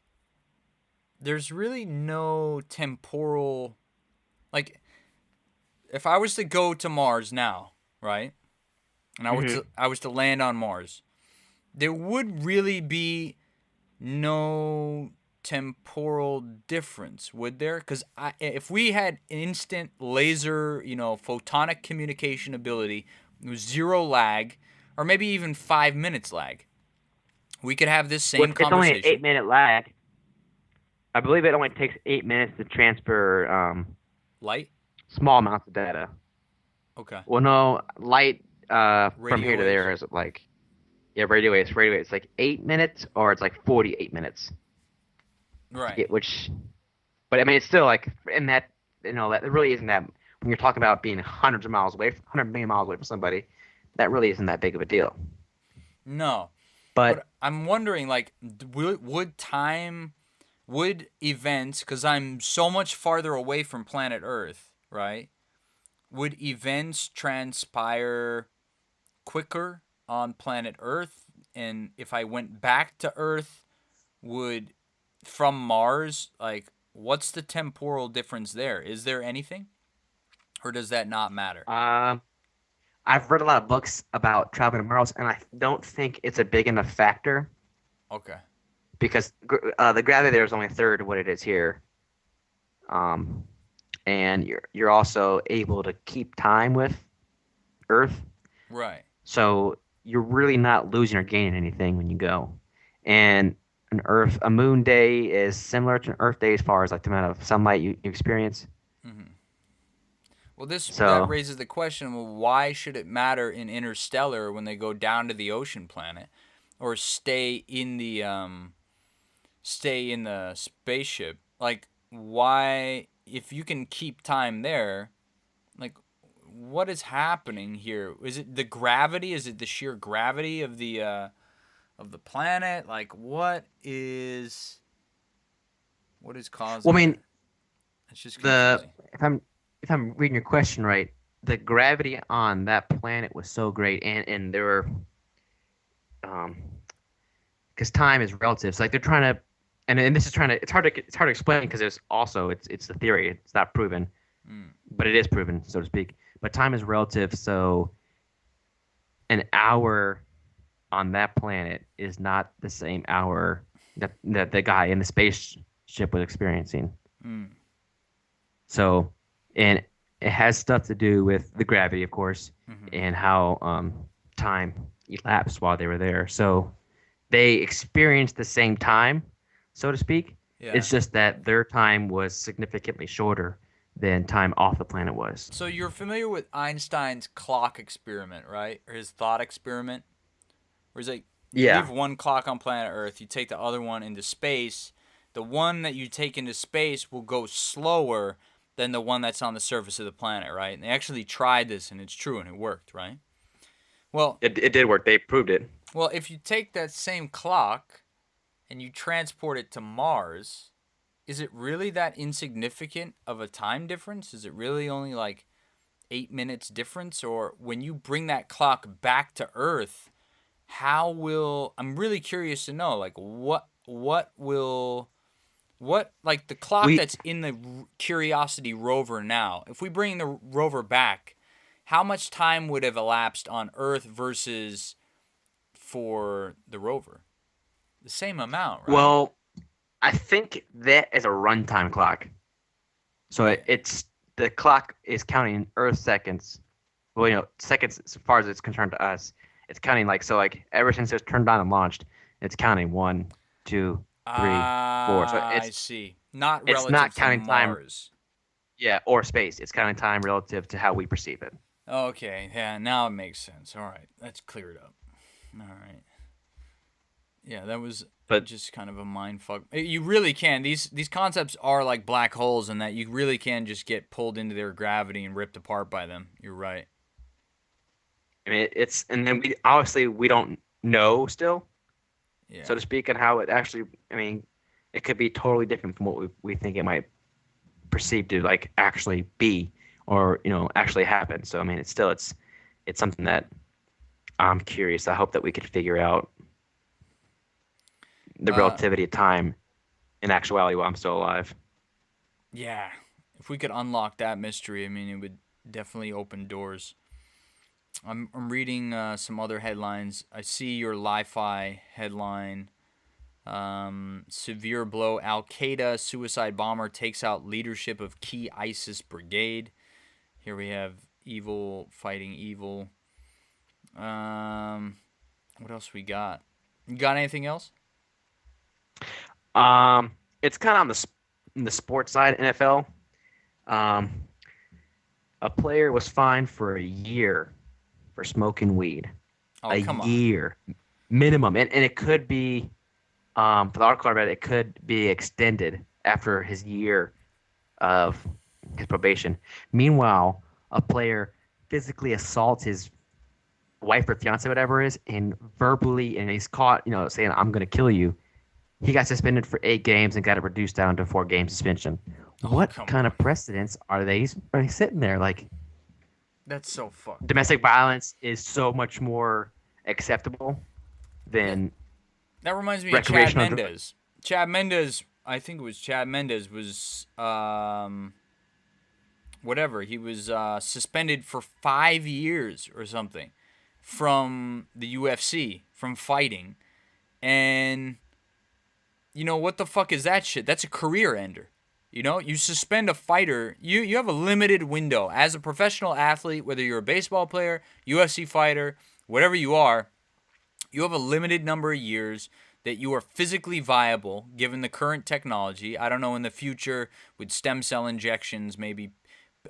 There's really no temporal, like, if I was to go to Mars now, right, and I was to land on Mars, there would really be no temporal difference, would there? Because if we had instant laser, photonic communication ability with zero lag, or maybe even 5 minutes lag, we could have this same It's only an conversation. 8-minute lag. I believe it only takes 8 minutes to transfer Light? small amounts of data. Okay. Well, no, light from Radio here to there is like, yeah, radio waves. It's like 8 minutes or it's like 48 minutes. Right. But I mean, it's still like in that, that it really isn't that. When you're talking about being hundreds of miles away, 100 million miles away from somebody, that really isn't that big of a deal. No. But I'm wondering, like, would events, because I'm so much farther away from planet Earth, right? Would events transpire quicker on planet Earth? And if I went back to Earth, from Mars, like, what's the temporal difference there? Is there anything? Or does that not matter? I've read a lot of books about traveling to Mars, and I don't think it's a big enough factor. Okay. Because the gravity there is only a third of what it is here. And you're also able to keep time with Earth. Right. So you're really not losing or gaining anything when you go. And a moon day is similar to an Earth day as far as like the amount of sunlight you experience. Mm-hmm. Well, that So raises the question: well, why should it matter in Interstellar when they go down to the ocean planet, or stay in the spaceship? Like, why, if you can keep time there, like, what is happening here? Is it the gravity? Is it the sheer gravity of the planet? Like, what is causing? well, I mean, it's just confusing. if I'm reading your question right, the gravity on that planet was so great, and there were because time is relative. So like they're trying to, and this is trying to. It's hard to explain because it's the theory. It's not proven, but it is proven, so to speak. But time is relative, so an hour on that planet is not the same hour that the guy in the spaceship was experiencing. So, and it has stuff to do with the gravity, of course, and how time elapsed while they were there. So they experienced the same time, so to speak. Yeah. It's just that their time was significantly shorter than time off the planet was. So you're familiar with Einstein's clock experiment, right? Or his thought experiment? Where he's like, you leave one clock on planet Earth, you take the other one into space. The one that you take into space will go slower than the one that's on the surface of the planet, right? And they actually tried this, and it's true, and it worked, right? Well, it did work. They proved it. Well, if you take that same clock and you transport it to Mars, is it really that insignificant of a time difference? Is it really only like 8 minutes difference? Or when you bring that clock back to Earth, I'm really curious to know, like, what like the clock that's in the Curiosity rover now, if we bring the rover back, how much time would have elapsed on Earth versus for the rover? The same amount, right? Well, I think that is a runtime clock. So it's the clock is counting Earth seconds. Well, seconds as far as it's concerned to us, It's counting like so like ever since it was turned on and launched, it's counting 1, 2, 3, 4. So Ah, I see. Not it's relative not to counting time, Mars. yeah, or space. It's counting time relative to how we perceive it. Okay, yeah, now it makes sense. All right, let's clear it up. All right. Yeah, that was But just kind of a mind fuck. You really can. These concepts are like black holes in that you really can just get pulled into their gravity and ripped apart by them. You're right. I mean, it's and then we obviously we don't know still, Yeah. so to speak, on how it actually. I mean, it could be totally different from what we think it might perceive to like actually be or actually happen. So I mean, it's something that I'm curious. I hope that we could figure out the Uh, relativity of time in actuality while I'm still alive. yeah. If we could unlock that mystery, I mean, it would definitely open doors. I'm reading some other headlines. I see your LiFi headline. Severe blow. Al Qaeda suicide bomber takes out leadership of key ISIS brigade. Here we have evil fighting evil. What else we got? You got anything else? It's kind of on the sports side, NFL. Um, a player was fined for a year for smoking weed. Oh, A come on. year minimum, and it could be for the article I read, it could be extended after his year of his probation. Meanwhile, a player physically assaults his wife or fiance, whatever it is, and verbally, and he's caught, saying, "I'm going to kill you." He got suspended for 8 games and got it reduced down to 4 game suspension. Oh, What come kind on. of precedents are they sitting there? Like That's so fucked up. domestic violence is so much more acceptable That, than that reminds me of Chad recreational drug. Mendez. Chad Mendez, I think it was Chad Mendez, was whatever. He was suspended for 5 years or something from the UFC, from fighting. And what the fuck is that shit? That's a career ender. You suspend a fighter. You have a limited window as a professional athlete, whether you're a baseball player, UFC fighter, whatever you are. You have a limited number of years that you are physically viable given the current technology. I don't know in the future with stem cell injections, maybe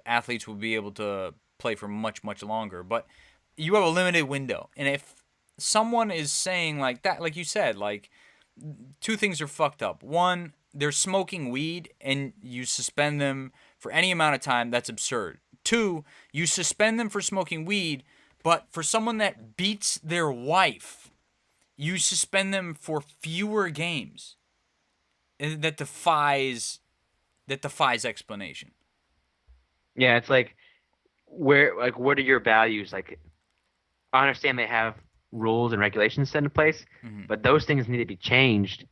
athletes will be able to play for much, much longer. But you have a limited window. And if someone is saying like that, like you said, like two things are fucked up. One, they're smoking weed and you suspend them for any amount of time. That's absurd. Two, you suspend them for smoking weed, but for someone that beats their wife, you suspend them for fewer games. And that defies explanation. Yeah, it's like what are your values? Like I understand they have rules and regulations set in place, Mm-hmm. but those things need to be changed.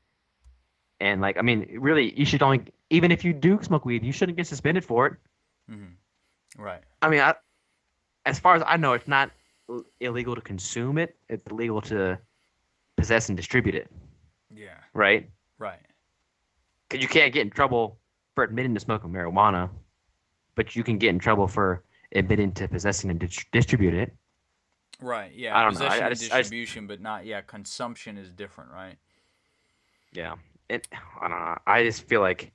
And like, I mean, really, you should only, even if you do smoke weed, you shouldn't get suspended for it. Mm-hmm. Right. I mean, as far as I know, it's not illegal to consume it. It's illegal to possess and distribute it, Yeah. right? Right. Because you can't get in trouble for admitting to smoking marijuana, but you can get in trouble for admitting to possessing and distribute it. Right. Yeah. I don't know. Possession and distribution, but not. Yeah. Consumption is different, right? Yeah. I don't know. I just feel like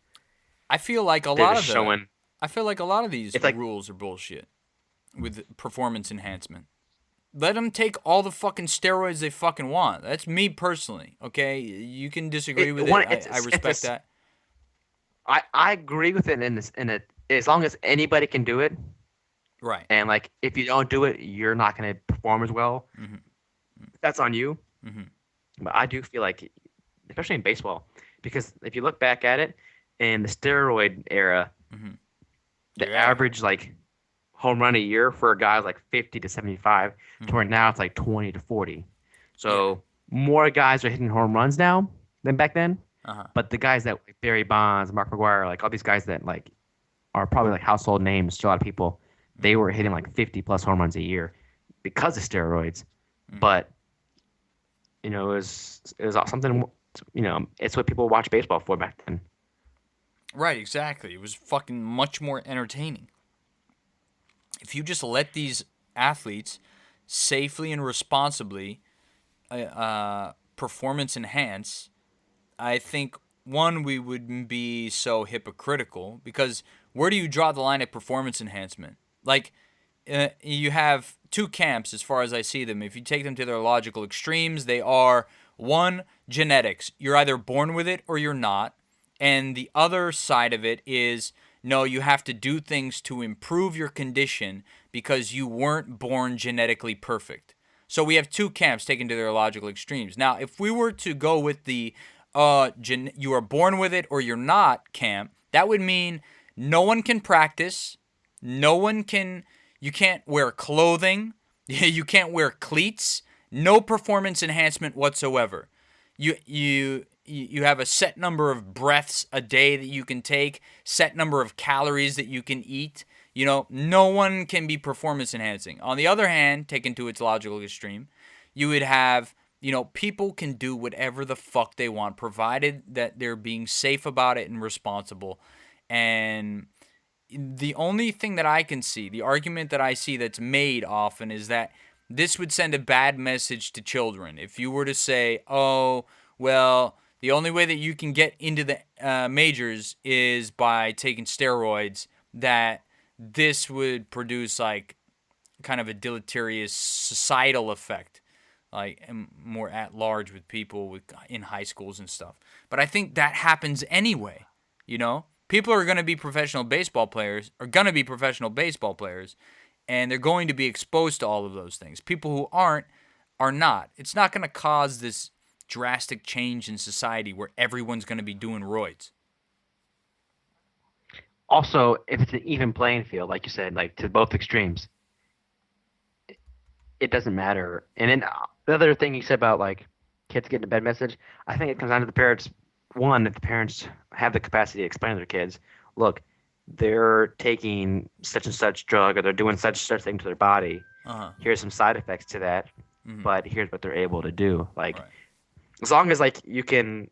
I feel like a they're lot just of the. showing. I feel like a lot of these It's like rules are bullshit with performance enhancement. Let them take all the fucking steroids they fucking want. That's me personally. Okay, you can disagree with one. it. I respect that. I agree with it in a as long as anybody can do it, Right. and like if you don't do it, you're not going to perform as well. Mm-hmm. That's on you. Mm-hmm. But I do feel like, especially in baseball, because if you look back at it, in the steroid era, Mm-hmm. the Yeah. average like home run a year for a guy is like 50 to 75, to where now it's like 20 to 40. So more guys are hitting home runs now than back then. Uh-huh. But the guys that like Barry Bonds, Mark McGwire, like all these guys that like are probably like household names to a lot of people, they were hitting like 50 plus home runs a year because of steroids. But it was something. It's what people watch baseball for back then. Right. Exactly. It was fucking much more entertaining. If you just let these athletes safely and responsibly performance enhance, I think one, we wouldn't be so hypocritical, because where do you draw the line at performance enhancement? Like, you have two camps as far as I see them. If you take them to their logical extremes, they are one, genetics. You're either born with it or you're not. And the other side of it is, no, you have to do things to improve your condition because you weren't born genetically perfect. So we have two camps taken to their logical extremes. Now, if we were to go with the you are born with it or you're not camp, that would mean no one can practice, no one can, you can't wear clothing, you can't wear cleats, no performance enhancement whatsoever. You have a set number of breaths a day that you can take, set number of calories that you can eat. No one can be performance enhancing. On the other hand, taken to its logical extreme, you would have, people can do whatever the fuck they want, provided that they're being safe about it and responsible. And the only thing that I can see, the argument that I see that's made often, is that this would send a bad message to children. If you were to say, oh, well, the only way that you can get into the majors is by taking steroids, that this would produce like kind of a deleterious societal effect, like more at large with people in high schools and stuff. But I think that happens anyway. People are going to be professional baseball players, and they're going to be exposed to all of those things. People who aren't are not. It's not going to cause this drastic change in society where everyone's going to be doing roids. Also, if it's an even playing field, like you said, like to both extremes, it doesn't matter. And then the other thing you said about like kids getting a bad message, I think it comes down to the parents. One, if the parents have the capacity to explain to their kids, look, they're taking such and such drug, or they're doing such and such thing to their body. Here's some side effects to that, but here's what they're able to do. Like, Right. As long as like you can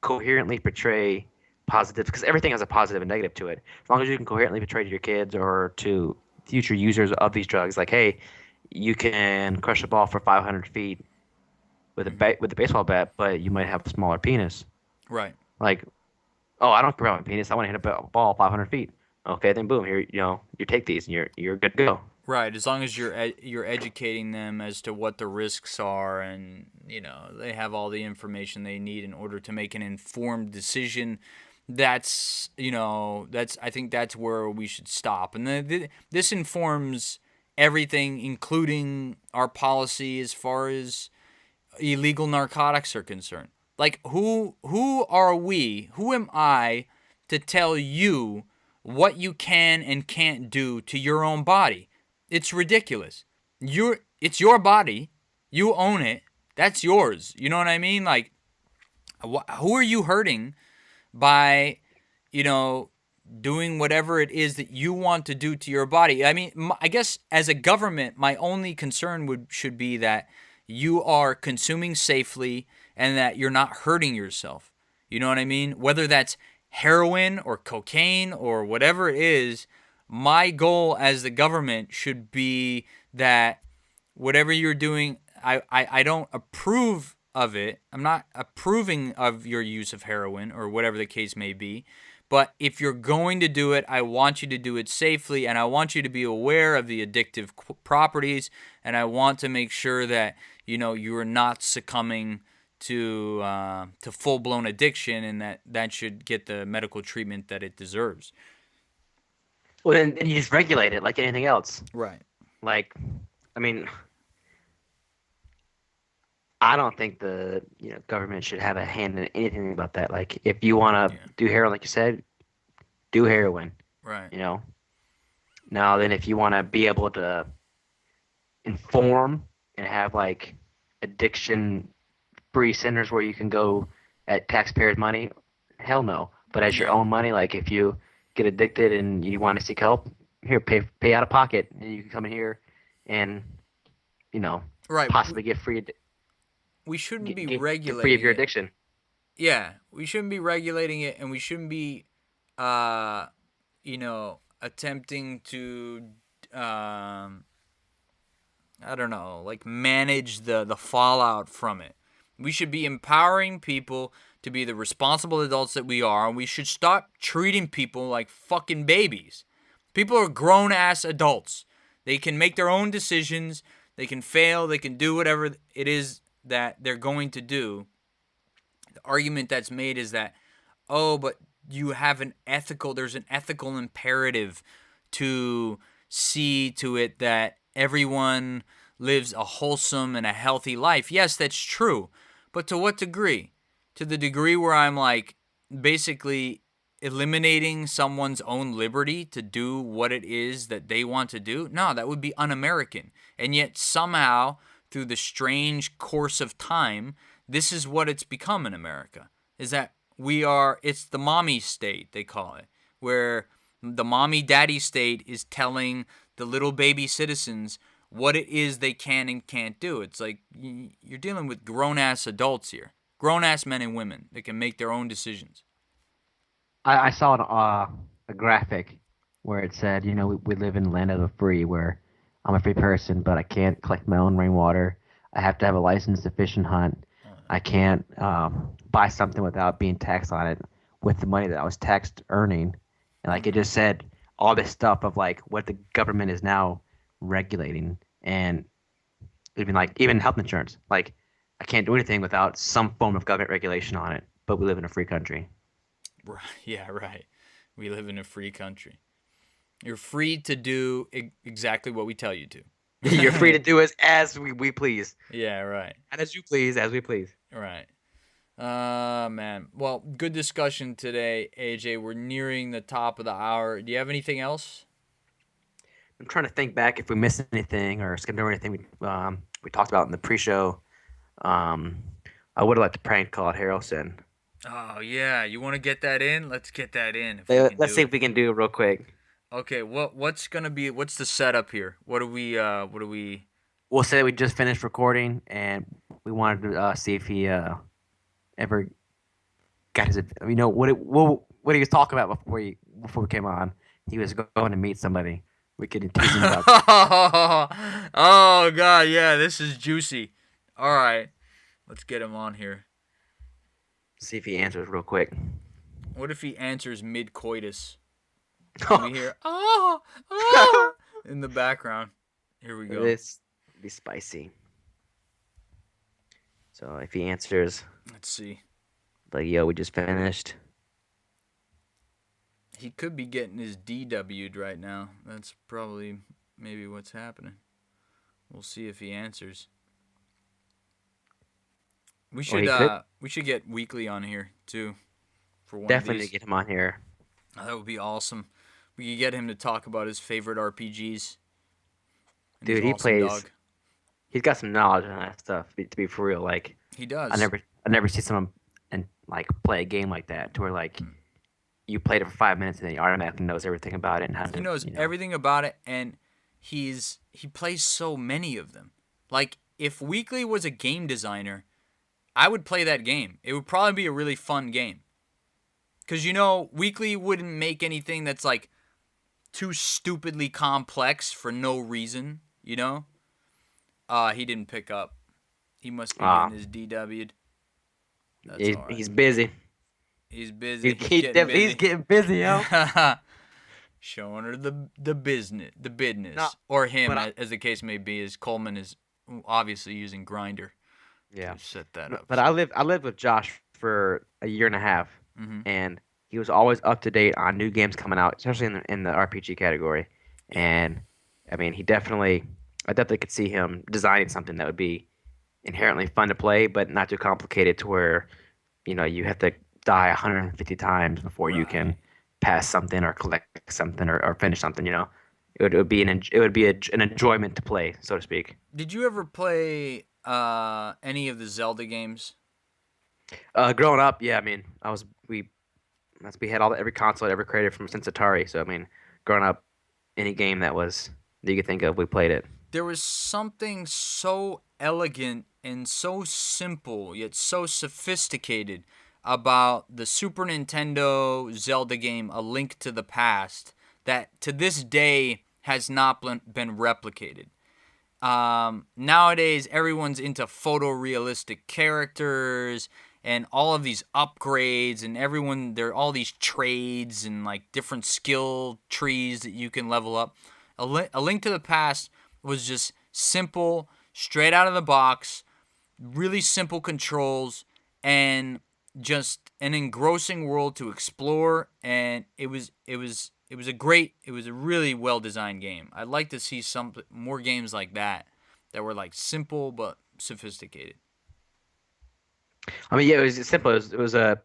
coherently portray positive, because everything has a positive and negative to it. As long as you can coherently portray to your kids or to future users of these drugs, like, hey, you can crush a ball for 500 feet with a baseball bat, but you might have a smaller penis. Right. Like, oh, I don't care about my penis. I want to hit a ball 500 feet. Okay, then boom, here you take these and you're good to go. Right, as long as you're educating them as to what the risks are, and they have all the information they need in order to make an informed decision. That's I think that's where we should stop. And this informs everything, including our policy as far as illegal narcotics are concerned. Like, who are we? Who am I to tell you what you can and can't do to your own body? It's ridiculous. It's your body. You own it. That's yours. You know what I mean? Like, who are you hurting by, doing whatever it is that you want to do to your body? I mean, I guess as a government, my only concern should be that you are consuming safely and that you're not hurting yourself. You know what I mean? Whether that's heroin or cocaine or whatever it is, my goal as the government should be that whatever you're doing, I don't approve of it. I'm not approving of your use of heroin or whatever the case may be. But if you're going to do it, I want you to do it safely, and I want you to be aware of the addictive properties, and I want to make sure that you are not succumbing to full-blown addiction, and that should get the medical treatment that it deserves. Well, then you just regulate it like anything else. Right. Like, I mean, I don't think the government should have a hand in anything about that. Like, if you want to do heroin, like you said, do heroin. Right. Now then, if you want to be able to inform and have like addiction-free centers where you can go at taxpayers' money, hell no. But as your own money, like if you get addicted and you want to seek help, here, pay out of pocket, and you can come in here and right. possibly get free. We shouldn't be regulating get free of your addiction. Yeah, we shouldn't be regulating it, and we shouldn't be, attempting to, I don't know, like manage the fallout from it. We should be empowering people to be the responsible adults that we are, and we should stop treating people like fucking babies. People are grown ass adults. They can make their own decisions. They can fail. They can do whatever it is that they're going to do. The argument that's made is that, oh, but there's an ethical imperative to see to it that everyone lives a wholesome and a healthy life. Yes, that's true. But to what degree? To the degree where I'm like basically eliminating someone's own liberty to do what it is that they want to do? No, that would be un-American. And yet somehow, through the strange course of time, this is what it's become in America. Is that it's the mommy state, they call it, where the mommy daddy state is telling the little baby citizens what it is they can and can't do. It's like you're dealing with grown-ass adults here. Grown-ass men and women that can make their own decisions. I saw a graphic where it said, we live in the land of the free, where I'm a free person, but I can't collect my own rainwater. I have to have a license to fish and hunt. I can't buy something without being taxed on it with the money that I was taxed earning. And like it just said all this stuff of like what the government is now regulating, and even health insurance. Like I can't do anything without some form of government regulation on it. But we live in a free country. Right. Yeah, right. We live in a free country. You're free to do exactly what we tell you to. You're free to do as we please. Yeah, right. And as you please, as we please. Right. Man. Well, good discussion today, AJ. We're nearing the top of the hour. Do you have anything else? I'm trying to think back if we missed anything or skipped over anything we talked about in the pre-show. I would have liked to prank call Harrelson. Oh yeah, you want to get that in? Let's get that in. Let's see if we can do it real quick. Okay, what's the setup here? What do we? We'll say we just finished recording and we wanted to see if he ever got his. What he was talking about before we came on. He was going to meet somebody. We could tease him about. Oh god, yeah, this is juicy. All right, let's get him on here. See if he answers real quick. What if he answers mid-coitus? Oh. We hear in the background. Here we go. This would be spicy. So if he answers, Let's see. like, yo, we just finished. He could be getting his DW'd right now. That's probably maybe what's happening. We'll see if he answers. We should get Weekly on here too. For one Definitely of these. get him on here. Oh, that would be awesome. We could get him to talk about his favorite RPGs. And Dude, he's he awesome plays. dog. He's got some knowledge on that stuff. To be for real, like He does. I never see someone and like play a game like that to where like you played it for 5 minutes and then he automatically knows everything about it and how to. He knows everything about it, and he plays so many of them. Like if Weekly was a game designer, I would play that game. It would probably be a really fun game. Because, Weekly wouldn't make anything that's, like, too stupidly complex for no reason, He didn't pick up. He must be getting his DW'd. That's all right. He's busy. He's busy. He's getting busy, yo. Showing her the business. No, or him, but as the case may be, as Coleman is obviously using Grindr. Yeah. To set that up. But I lived with Josh for a year and a half, Mhm. and he was always up to date on new games coming out, especially in the RPG category. And I mean, I definitely could see him designing something that would be inherently fun to play, but not too complicated to where you have to die 150 times before you can pass something or collect something or finish something. It would be an enjoyment to play, so to speak. Did you ever play any of the Zelda games? Growing up, yeah, I mean, we had every console ever created since Atari. So I mean, growing up, any game that you could think of, we played it. There was something so elegant and so simple yet so sophisticated about the Super Nintendo Zelda game A Link to the Past that to this day has not been replicated. nowadays everyone's into photorealistic characters and all of these upgrades, and there are all these trades and like different skill trees that you can level up. A Link to the Past was just simple, straight out of the box, really simple controls, and just an engrossing world to explore. And it was a really well designed game. I'd like to see some more games like that were like simple but sophisticated. I mean, yeah, it was simple. It was a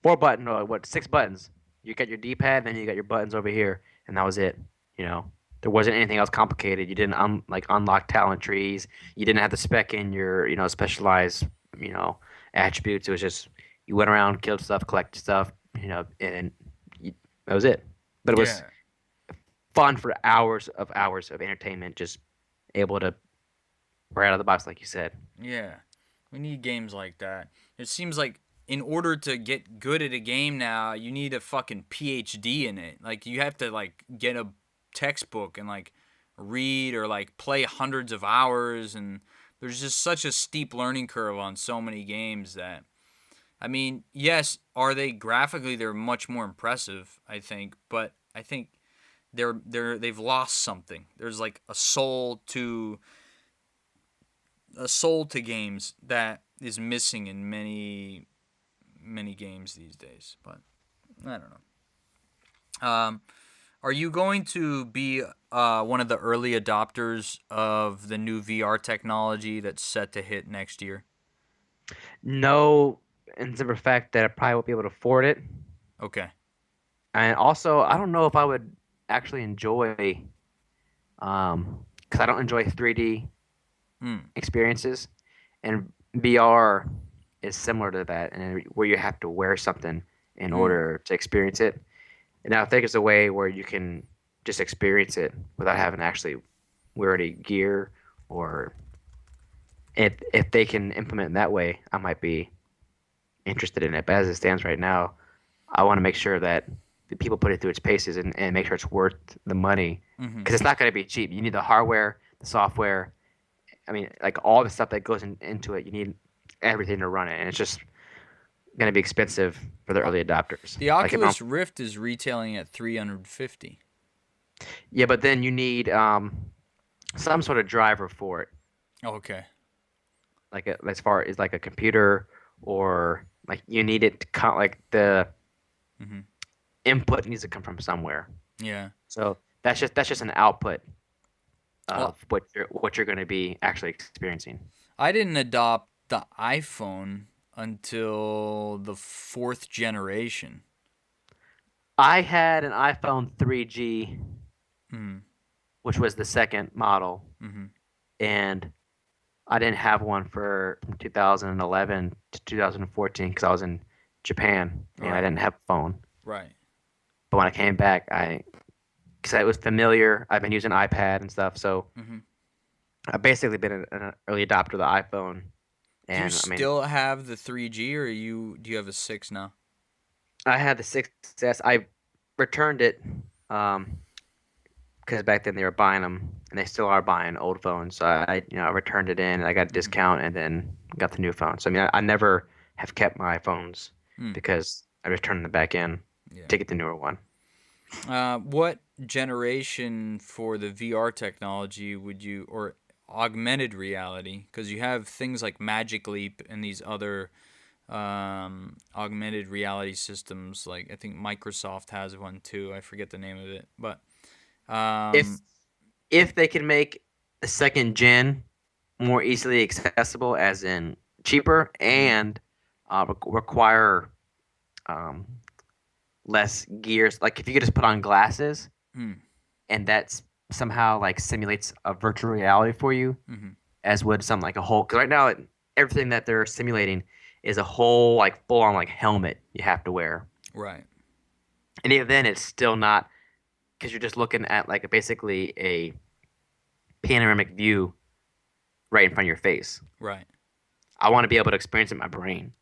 4 button or what, 6 buttons. You got your D-pad, then you got your buttons over here, and that was it. You know, there wasn't anything else complicated. You didn't unlock talent trees. You didn't have to spec in your specialized attributes. It was just you went around, killed stuff, collected stuff, and that was it. But it was Yeah. fun for hours of entertainment, just able to right out of the box, like you said. Yeah. We need games like that. It seems like in order to get good at a game now, you need a fucking PhD in it. Like you have to like get a textbook and like read or like play hundreds of hours, and there's just such a steep learning curve on so many games that I mean, yes, are they graphically they're much more impressive, I think, but I think they've lost something. There's like a soul to games that is missing in many games these days. But I don't know. Are you going to be one of the early adopters of the new VR technology that's set to hit next year? No, in the fact that I probably won't be able to afford it, Okay. and also I don't know if I would actually enjoy, because I don't enjoy 3D Hmm. experiences, and VR is similar to that, and where you have to wear something in order to experience it. And I think it's a way where you can just experience it without having to actually wear any gear, or if they can implement it that way, I might be interested in it. But as it stands right now, I want to make sure that the people put it through its paces and make sure it's worth the money, because it's not going to be cheap. You need the hardware, the software. I mean, like all the stuff that goes into it. You need everything to run it, and it's just going to be expensive for the early adopters. The Like if I'm, Oculus Rift is retailing at $350. yeah, but then you need some sort of driver for it, Okay. like as far as like a computer, or like you need it to like the Mhm. input needs to come from somewhere. Yeah. So that's just an output Well, of what you're going to be actually experiencing. I didn't adopt the iPhone until the 4th generation. I had an iPhone 3G, Hmm. which was the second model, Mhm. and I didn't have one from 2011 to 2014 because I was in Japan and I Right. didn't have a phone. Right. But when I came back, because it was familiar, I've been using iPad and stuff, so Mhm. I've basically been an early adopter of the iPhone. Do you And I mean, still have the 3G, or do you have a 6 now? I had the 6S. I returned it because back then they were buying them, and they still are buying old phones. So I returned it in, and I got a discount, and then got the new phone. So I mean, I never have kept my phones Hmm. because I returned them back in Yeah. to get the newer one. What generation for the VR technology would you, or augmented reality? Because you have things like Magic Leap and these other augmented reality systems. Like I think Microsoft has one too. I forget the name of it, but If um, if they can make the second gen more easily accessible, as in cheaper, mhm. and require um, less gears, like if you could just put on glasses Hmm. and that's somehow like simulates a virtual reality for you, Mhm. as would something like a whole. Because right now, everything that they're simulating is a whole like full on like helmet you have to wear, Right. and even then, it's still not, because you're just looking at like basically a panoramic view right in front of your face. Right. I want to be able to experience it in my brain.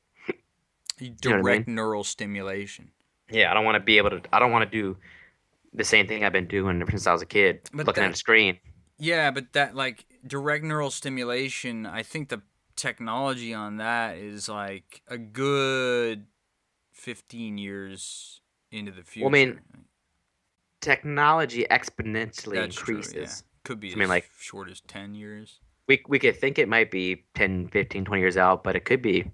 You know what I mean? Direct neural stimulation. Yeah, I don't want to be able to. I don't want to do the same thing I've been doing ever since I was a kid, But looking at a that screen. Yeah, but that like direct neural stimulation, I think the technology on that is like a good 15 years into the Well, I mean, future. technology exponentially That's true, yeah. increases. Could be So, I as mean, like, short as 10 years. we could think it might be 10, 15, 20 years out, but it could be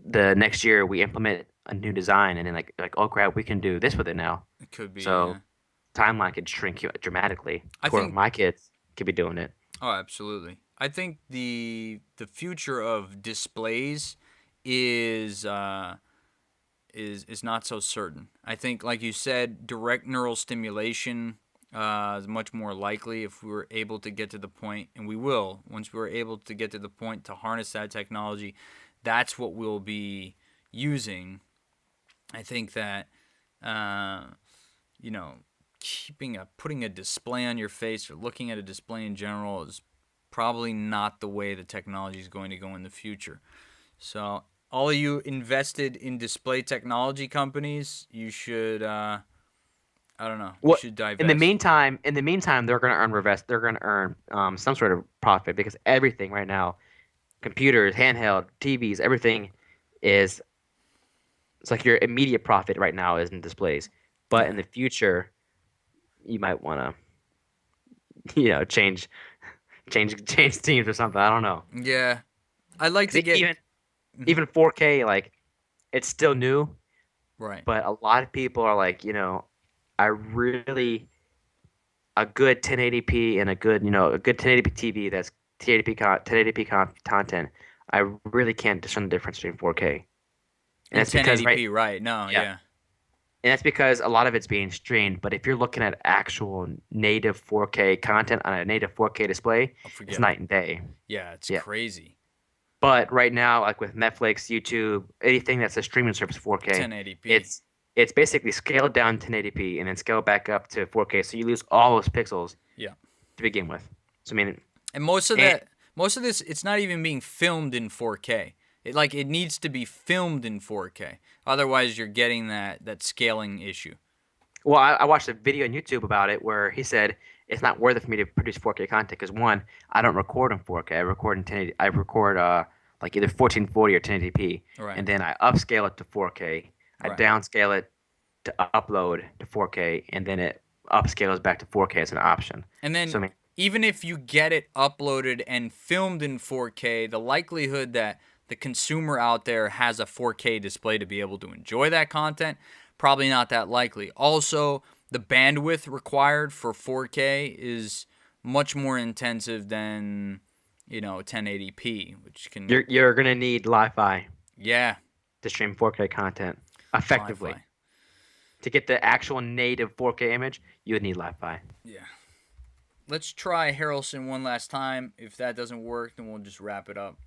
the next year we implement a new design and then like oh crap, we can do this with it now. It could be, So yeah. timeline could shrink dramatically I to where think my kids could be doing it. Oh, absolutely. I think the future of displays is is not so certain. I think, like you said, direct neural stimulation is much more likely if we were able to get to the point, and we will once we're able to get to the point to harness that technology. That's what we'll be using. I think that uh, you know, putting a display on your face or looking at a display in general is probably not the way the technology is going to go in the future. So, all of you invested in display technology companies, you should I don't know, you What should in divest. the meantime, they're going to earn revest. They're going to earn some sort of profit because everything right now, computers, handheld, TVs, everything is it's like your immediate profit right now is in displays. But Yeah. in the future, you might want to change teams or something. I don't know. Yeah. I'd like to Because get Mhm. even 4K, like it's still new, Right. but a lot of people are like, I really a good 1080p and a good 1080p TV that's 1080p content. I really can't discern the difference between 4K, and In it's because 1080p, right. No, yeah, yeah. and that's because a lot of it's being streamed. But if you're looking at actual native 4K content on a native 4K display, I'll it's forget it. night and day. Yeah, it's Yeah. crazy. But right now, like with Netflix, YouTube, anything that's a streaming service 4K, 1080p. it's basically scaled down 1080p and then scaled back up to 4K. So you lose all those pixels Yeah. to begin with. So I mean, And and most of this, it's not even being filmed in 4K. It needs to be filmed in 4K. Otherwise, you're getting that scaling issue. well, I watched a video on YouTube about it where he said it's not worth it for me to produce 4K content because one, I don't record in 4K. I record in 1080. I record like either 1440 or 1080p, Right. and then I upscale it to 4K. I Right. downscale it to upload to 4K, and then it upscales back to 4K as an option. And So then I mean, even if you get it uploaded and filmed in 4K, the likelihood that the consumer out there has a 4K display to be able to enjoy that content, probably not that likely. Also, the bandwidth required for 4K is much more intensive than, 1080p, which can, you're gonna need Li-Fi yeah, to stream 4K content effectively. Li-Fi. To get the actual native 4K image, you would need Li-Fi. Yeah. Let's try Harrelson one last time. If that doesn't work, then we'll just wrap it up.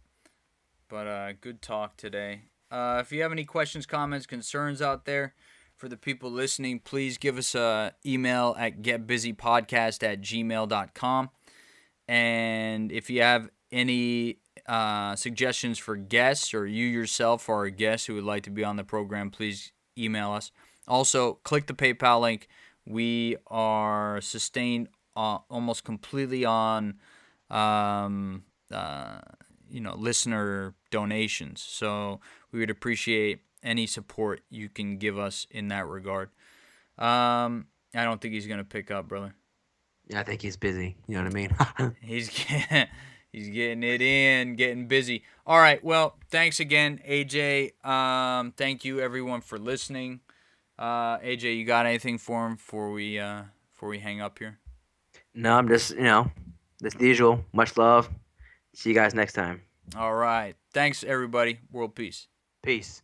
But good talk today. If you have any questions, comments, concerns out there for the people listening, please give us an email at getbusypodcast@gmail.com. And if you have any suggestions for guests or you yourself are a guest who would like to be on the program, please email us. Also, click the PayPal link. We are sustained almost completely on listener donations. So we would appreciate any support you can give us in that regard. I don't think he's gonna pick up, brother. Yeah, I think he's busy. You know what I mean? He's he's getting it in, getting busy. All right. Well, thanks again, AJ. Thank you everyone for listening. AJ, you got anything for him before we hang up here? No, I'm just, that's the usual. Much love. See you guys next time. All right. Thanks everybody. World peace. Peace.